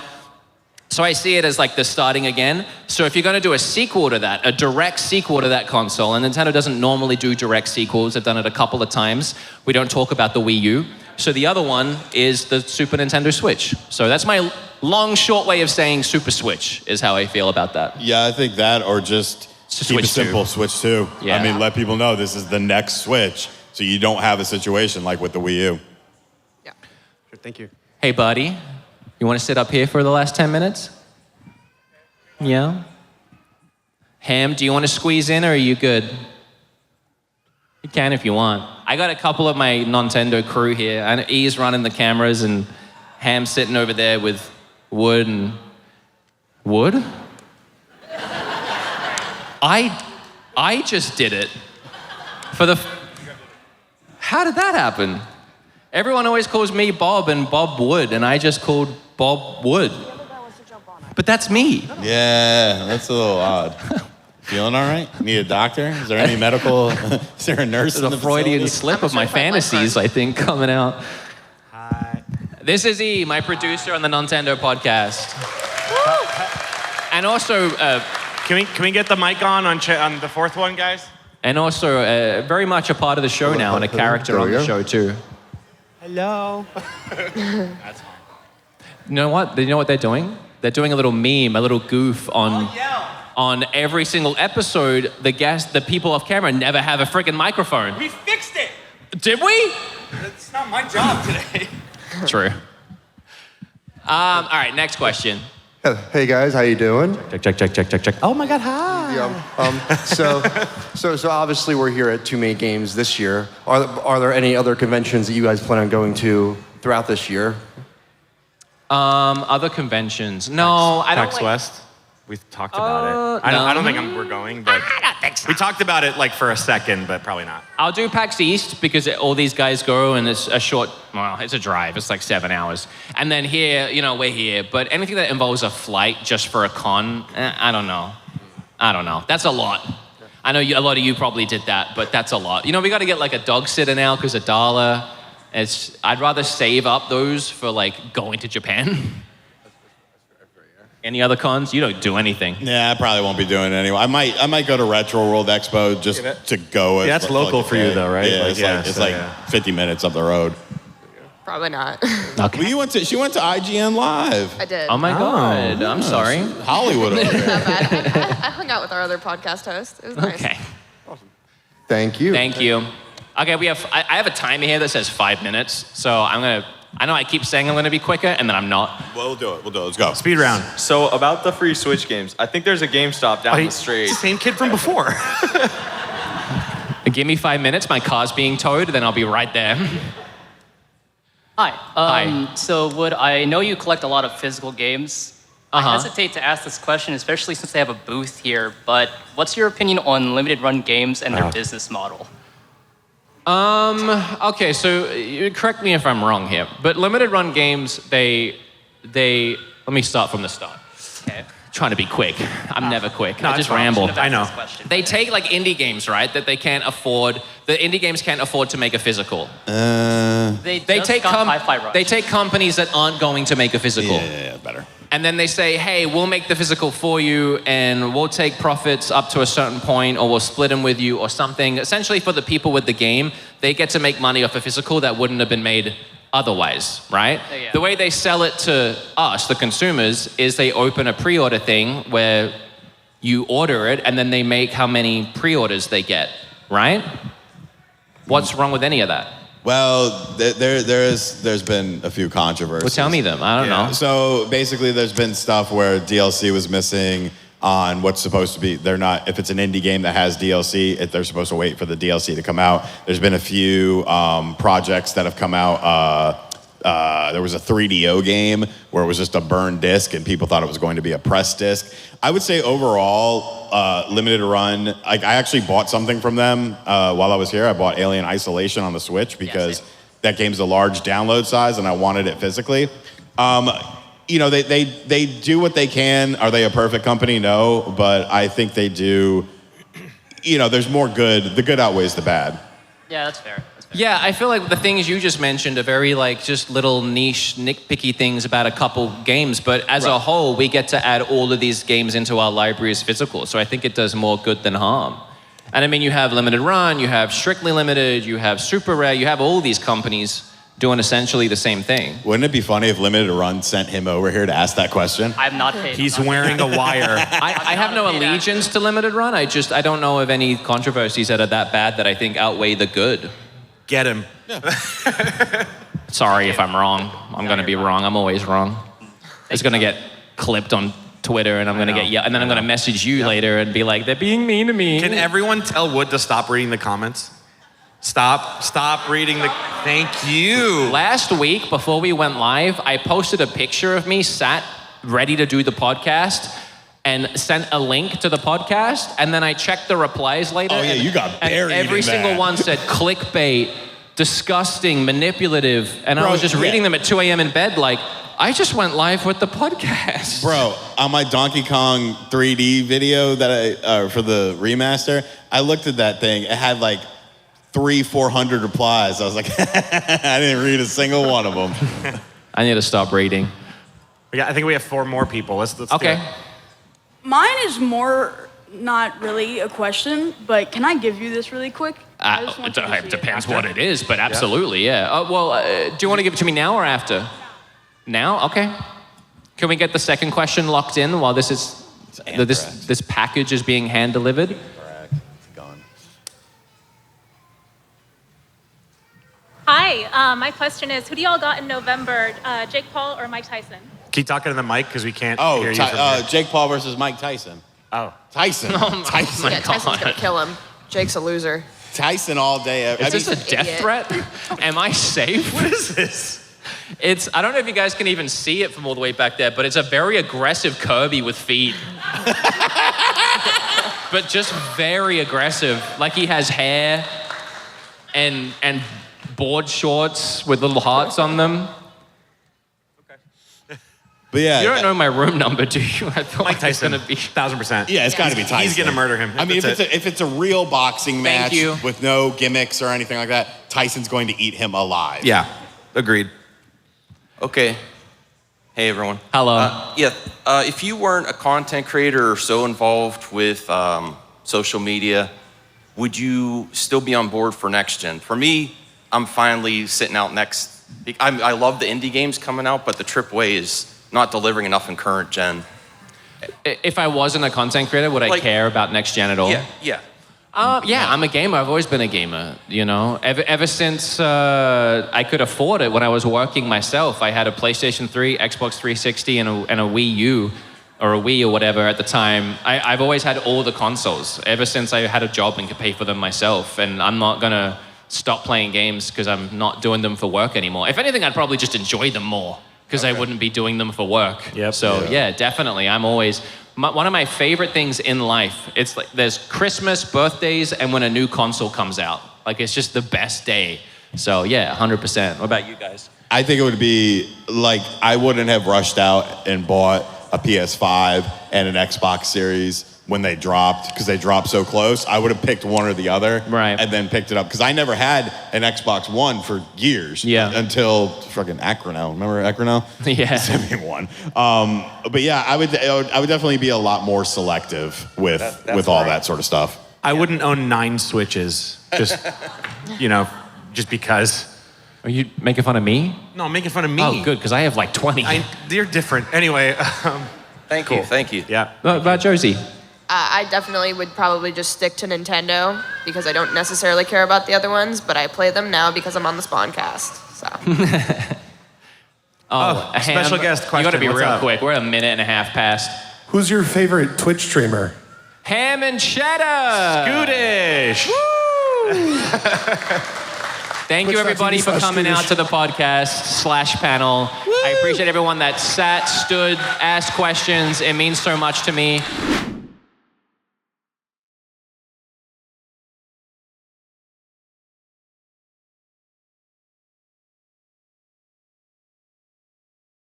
Speaker 2: So I see it as like the starting again. So if you're going to do a sequel to that, a direct sequel to that console, and Nintendo doesn't normally do direct sequels, they've done it a couple of times. We don't talk about the Wii U. So the other one is the Super Nintendo Switch. So that's my long, short way of saying Super Switch is how I feel about that.
Speaker 3: Yeah, I think that, or just keep it simple, Switch 2.
Speaker 2: Yeah.
Speaker 3: I mean, let people know this is the next Switch, so you don't have a situation like with the Wii U.
Speaker 19: Yeah. Sure, thank you.
Speaker 2: Hey, buddy, you want to sit up here for the last 10 minutes? Yeah? Ham, do you want to squeeze in, or are you good? You can if you want. I got a couple of my Nontendo crew here, and E's running the cameras, and Ham's sitting over there with Wood and... Wood? I just did it. How did that happen? Everyone always calls me Bob and Bob Wood, and I just called Bob Wood. But that's me.
Speaker 3: Yeah, that's a little odd. Feeling all right? Need a doctor? Is there any medical? Is there a nurse?
Speaker 2: There's a Freudian slip of my fantasies, I think, coming out. Hi. This is E, my producer on the Nontendo podcast. And also,
Speaker 20: can we get the mic on the fourth one, guys?
Speaker 2: And also, very much a part of the show now, and a character on the show too.
Speaker 20: Hello.
Speaker 2: That's fine. You know what? You know what they're doing? They're doing a little meme, a little goof on every single episode. The people off camera never have a freaking microphone.
Speaker 14: We fixed it.
Speaker 2: Did we?
Speaker 14: It's not my job today.
Speaker 2: True. All right, next question.
Speaker 21: Hey guys, how you doing?
Speaker 7: Check. Oh my God, hi.
Speaker 21: So obviously we're here at TooManyGames this year. Are there any other conventions that you guys plan on going to throughout this year?
Speaker 7: Other conventions? No, I don't.
Speaker 20: PAX West. We've talked about it. I don't think we're going, but we talked about it like for a second, but probably not.
Speaker 2: I'll do PAX East because all these guys go and it's a short, well, it's a drive. It's like 7 hours. And then here, we're here. But anything that involves a flight just for a con, I don't know. That's a lot. I know a lot of you probably did that, but that's a lot. We got to get like a dog sitter now because $1. I'd rather save up those for like going to Japan. Any other cons? You don't do anything.
Speaker 3: Yeah, I probably won't be doing it anyway. I might go to Retro World Expo just to go.
Speaker 20: Yeah, that's local for you though, right?
Speaker 3: Yeah, it's like 50 minutes up the road.
Speaker 4: Probably not.
Speaker 3: Okay. Well, she went to IGN Live.
Speaker 4: I did.
Speaker 2: Oh my God, I'm sorry.
Speaker 3: Hollywood over there.
Speaker 4: Not bad. I hung out with our other podcast host. It was nice.
Speaker 2: Okay.
Speaker 21: Thank you.
Speaker 2: Thank you. Okay, I have a timer here that says 5 minutes, so I know I keep saying I'm gonna be quicker, and then I'm not.
Speaker 3: We'll do it. Let's go.
Speaker 20: Speed round.
Speaker 7: So about the free Switch games, I think there's a GameStop down the street.
Speaker 20: Same kid from before.
Speaker 2: Give me 5 minutes, my car's being towed, then I'll be right there.
Speaker 22: Hi.
Speaker 2: Hi.
Speaker 22: So I know you collect a lot of physical games. I hesitate to ask this question, especially since they have a booth here, but what's your opinion on limited run games and their business model?
Speaker 2: Okay, so correct me if I'm wrong here, but limited run games, they let me start from the start.
Speaker 22: Okay.
Speaker 2: Trying to be quick. I'm never quick.
Speaker 20: No,
Speaker 2: I just ramble.
Speaker 20: I know.
Speaker 2: They take like indie games, right? That they can't afford. The indie games can't afford to make a physical.
Speaker 22: They take Hi-Fi Rush.
Speaker 2: They take companies that aren't going to make a physical.
Speaker 3: Yeah, better.
Speaker 2: And then they say, hey, we'll make the physical for you and we'll take profits up to a certain point or we'll split them with you or something. Essentially for the people with the game, they get to make money off a physical that wouldn't have been made otherwise, right?
Speaker 22: Yeah.
Speaker 2: The way they sell it to us, the consumers, is they open a pre-order thing where you order it and then they make how many pre-orders they get, right? What's wrong with any of that?
Speaker 3: Well, there's been a few controversies.
Speaker 2: Well, tell me them. I don't know.
Speaker 3: So basically, there's been stuff where DLC was missing on what's supposed to be. If it's an indie game that has DLC, they're supposed to wait for the DLC to come out. There's been a few projects that have come out. There was a 3DO game where it was just a burned disc and people thought it was going to be a press disc. I would say overall, limited run, I actually bought something from them while I was here. I bought Alien Isolation on the Switch because that game's a large download size and I wanted it physically. They do what they can. Are they a perfect company? No, but I think they do. There's more good. The good outweighs the bad.
Speaker 22: Yeah, that's fair.
Speaker 2: Yeah, I feel like the things you just mentioned are very like just little niche, nitpicky things about a couple games, but as a whole, we get to add all of these games into our library as physical, so I think it does more good than harm. And I mean, you have Limited Run, you have Strictly Limited, you have Super Rare, you have all these companies doing essentially the same thing.
Speaker 3: Wouldn't it be funny if Limited Run sent him over here to ask that question?
Speaker 22: I'm not paid.
Speaker 20: He's wearing a wire.
Speaker 2: I have no allegiance to Limited Run, I don't know of any controversies that are that bad that I think outweigh the good.
Speaker 20: Get him.
Speaker 2: Sorry if I'm wrong. I'm going to be wrong. I'm always wrong. It's going to get clipped on Twitter and I'm going to get yelled. And then I'm going to message you later and be like, they're being mean to me.
Speaker 20: Can everyone tell Wood to stop reading the comments? Stop reading the... Thank you.
Speaker 2: Last week, before we went live, I posted a picture of me sat ready to do the podcast and sent a link to the podcast, and then I checked the replies later.
Speaker 3: Oh yeah, you got buried
Speaker 2: and every
Speaker 3: in
Speaker 2: single
Speaker 3: that.
Speaker 2: one said clickbait, disgusting, manipulative, and I was just reading them at 2 a.m. in bed like, I just went live with the podcast.
Speaker 3: Bro, on my Donkey Kong 3D video that for the remaster, I looked at that thing. It had like 300-400 replies. I was like, I didn't read a single one of them.
Speaker 2: I need to stop reading.
Speaker 20: Yeah, I think we have 4 more people. Let's do it.
Speaker 23: Mine is more not really a question, but can I give you this really quick?
Speaker 2: It depends what it is, but absolutely, yeah. Do you want to give it to me now or after? Now? Okay. Can we get the second question locked in while this package is being hand delivered?
Speaker 24: Hi, my question is, who do y'all got in November, Jake Paul or Mike Tyson?
Speaker 20: Keep talking to the mic because we can't
Speaker 3: Oh,
Speaker 20: hear you from here.
Speaker 3: Jake Paul versus Mike Tyson.
Speaker 20: Oh.
Speaker 3: Tyson. Tyson.
Speaker 4: Yeah, Tyson's gonna kill him. Jake's a loser.
Speaker 3: Tyson all day.
Speaker 2: Is this a death
Speaker 4: Idiot.
Speaker 2: threat? Am I safe?
Speaker 20: What is this?
Speaker 2: I don't know if you guys can even see it from all the way back there, but it's a very aggressive Kirby with feet. But just very aggressive. Like he has hair and board shorts with little hearts on them.
Speaker 3: But yeah,
Speaker 2: you don't know my room number, do you? I thought
Speaker 20: Mike Tyson,
Speaker 2: it was gonna be
Speaker 20: 1,000%.
Speaker 3: Yeah, it's got to be Tyson.
Speaker 20: He's gonna murder him.
Speaker 3: I mean,
Speaker 20: That's
Speaker 3: if it's a real boxing
Speaker 2: Thank
Speaker 3: match
Speaker 2: you.
Speaker 3: with no gimmicks or anything like that, Tyson's going to eat him alive.
Speaker 20: Yeah, agreed.
Speaker 5: Okay. Hey, everyone.
Speaker 2: Hello.
Speaker 5: If you weren't a content creator or so involved with social media, would you still be on board for next gen? For me, I'm finally sitting out next. I love the indie games coming out, but the AAA is not delivering enough in current gen.
Speaker 2: If I wasn't a content creator, would I care about next gen at all?
Speaker 5: Yeah.
Speaker 2: Yeah, I'm a gamer. I've always been a gamer, you know. Ever since I could afford it when I was working myself. I had a PlayStation 3, Xbox 360, and a Wii U, or a Wii or whatever at the time. I've always had all the consoles, ever since I had a job and could pay for them myself. And I'm not going to stop playing games because I'm not doing them for work anymore. If anything, I'd probably just enjoy them more because I wouldn't be doing them for work. So yeah, definitely. I'm always... one of my favorite things in life, it's like there's Christmas, birthdays, and when a new console comes out. Like, it's just the best day. So, yeah, 100%. What about you guys?
Speaker 3: I think it would be like I wouldn't have rushed out and bought a PS5 and an Xbox Series when they dropped because they dropped so close. I would have picked one or the other and then picked it up because I never had an Xbox One for years until fucking Acrono. Remember Acrono?
Speaker 2: Yeah.
Speaker 3: Send me one. But yeah, I would definitely be a lot more selective with all that sort of stuff.
Speaker 20: I wouldn't own 9 Switches just, just because.
Speaker 2: Are you making fun of me?
Speaker 20: No, I'm making fun of me.
Speaker 2: Oh, good, because I have like 20.
Speaker 20: They're different. Anyway.
Speaker 5: Thank you.
Speaker 20: Yeah.
Speaker 2: What about Josie?
Speaker 4: I definitely would probably just stick to Nintendo because I don't necessarily care about the other ones, but I play them now because I'm on the Spawncast. So.
Speaker 20: Special guest question.
Speaker 2: You gotta be
Speaker 20: What's
Speaker 2: real
Speaker 20: up?
Speaker 2: quick. We're a minute and a half past.
Speaker 6: Who's your favorite Twitch streamer?
Speaker 2: Ham and cheddar.
Speaker 20: Scootish.
Speaker 2: Thank you, everybody, for coming out to the podcast / panel. I appreciate everyone that sat, stood, asked questions. It means so much to me.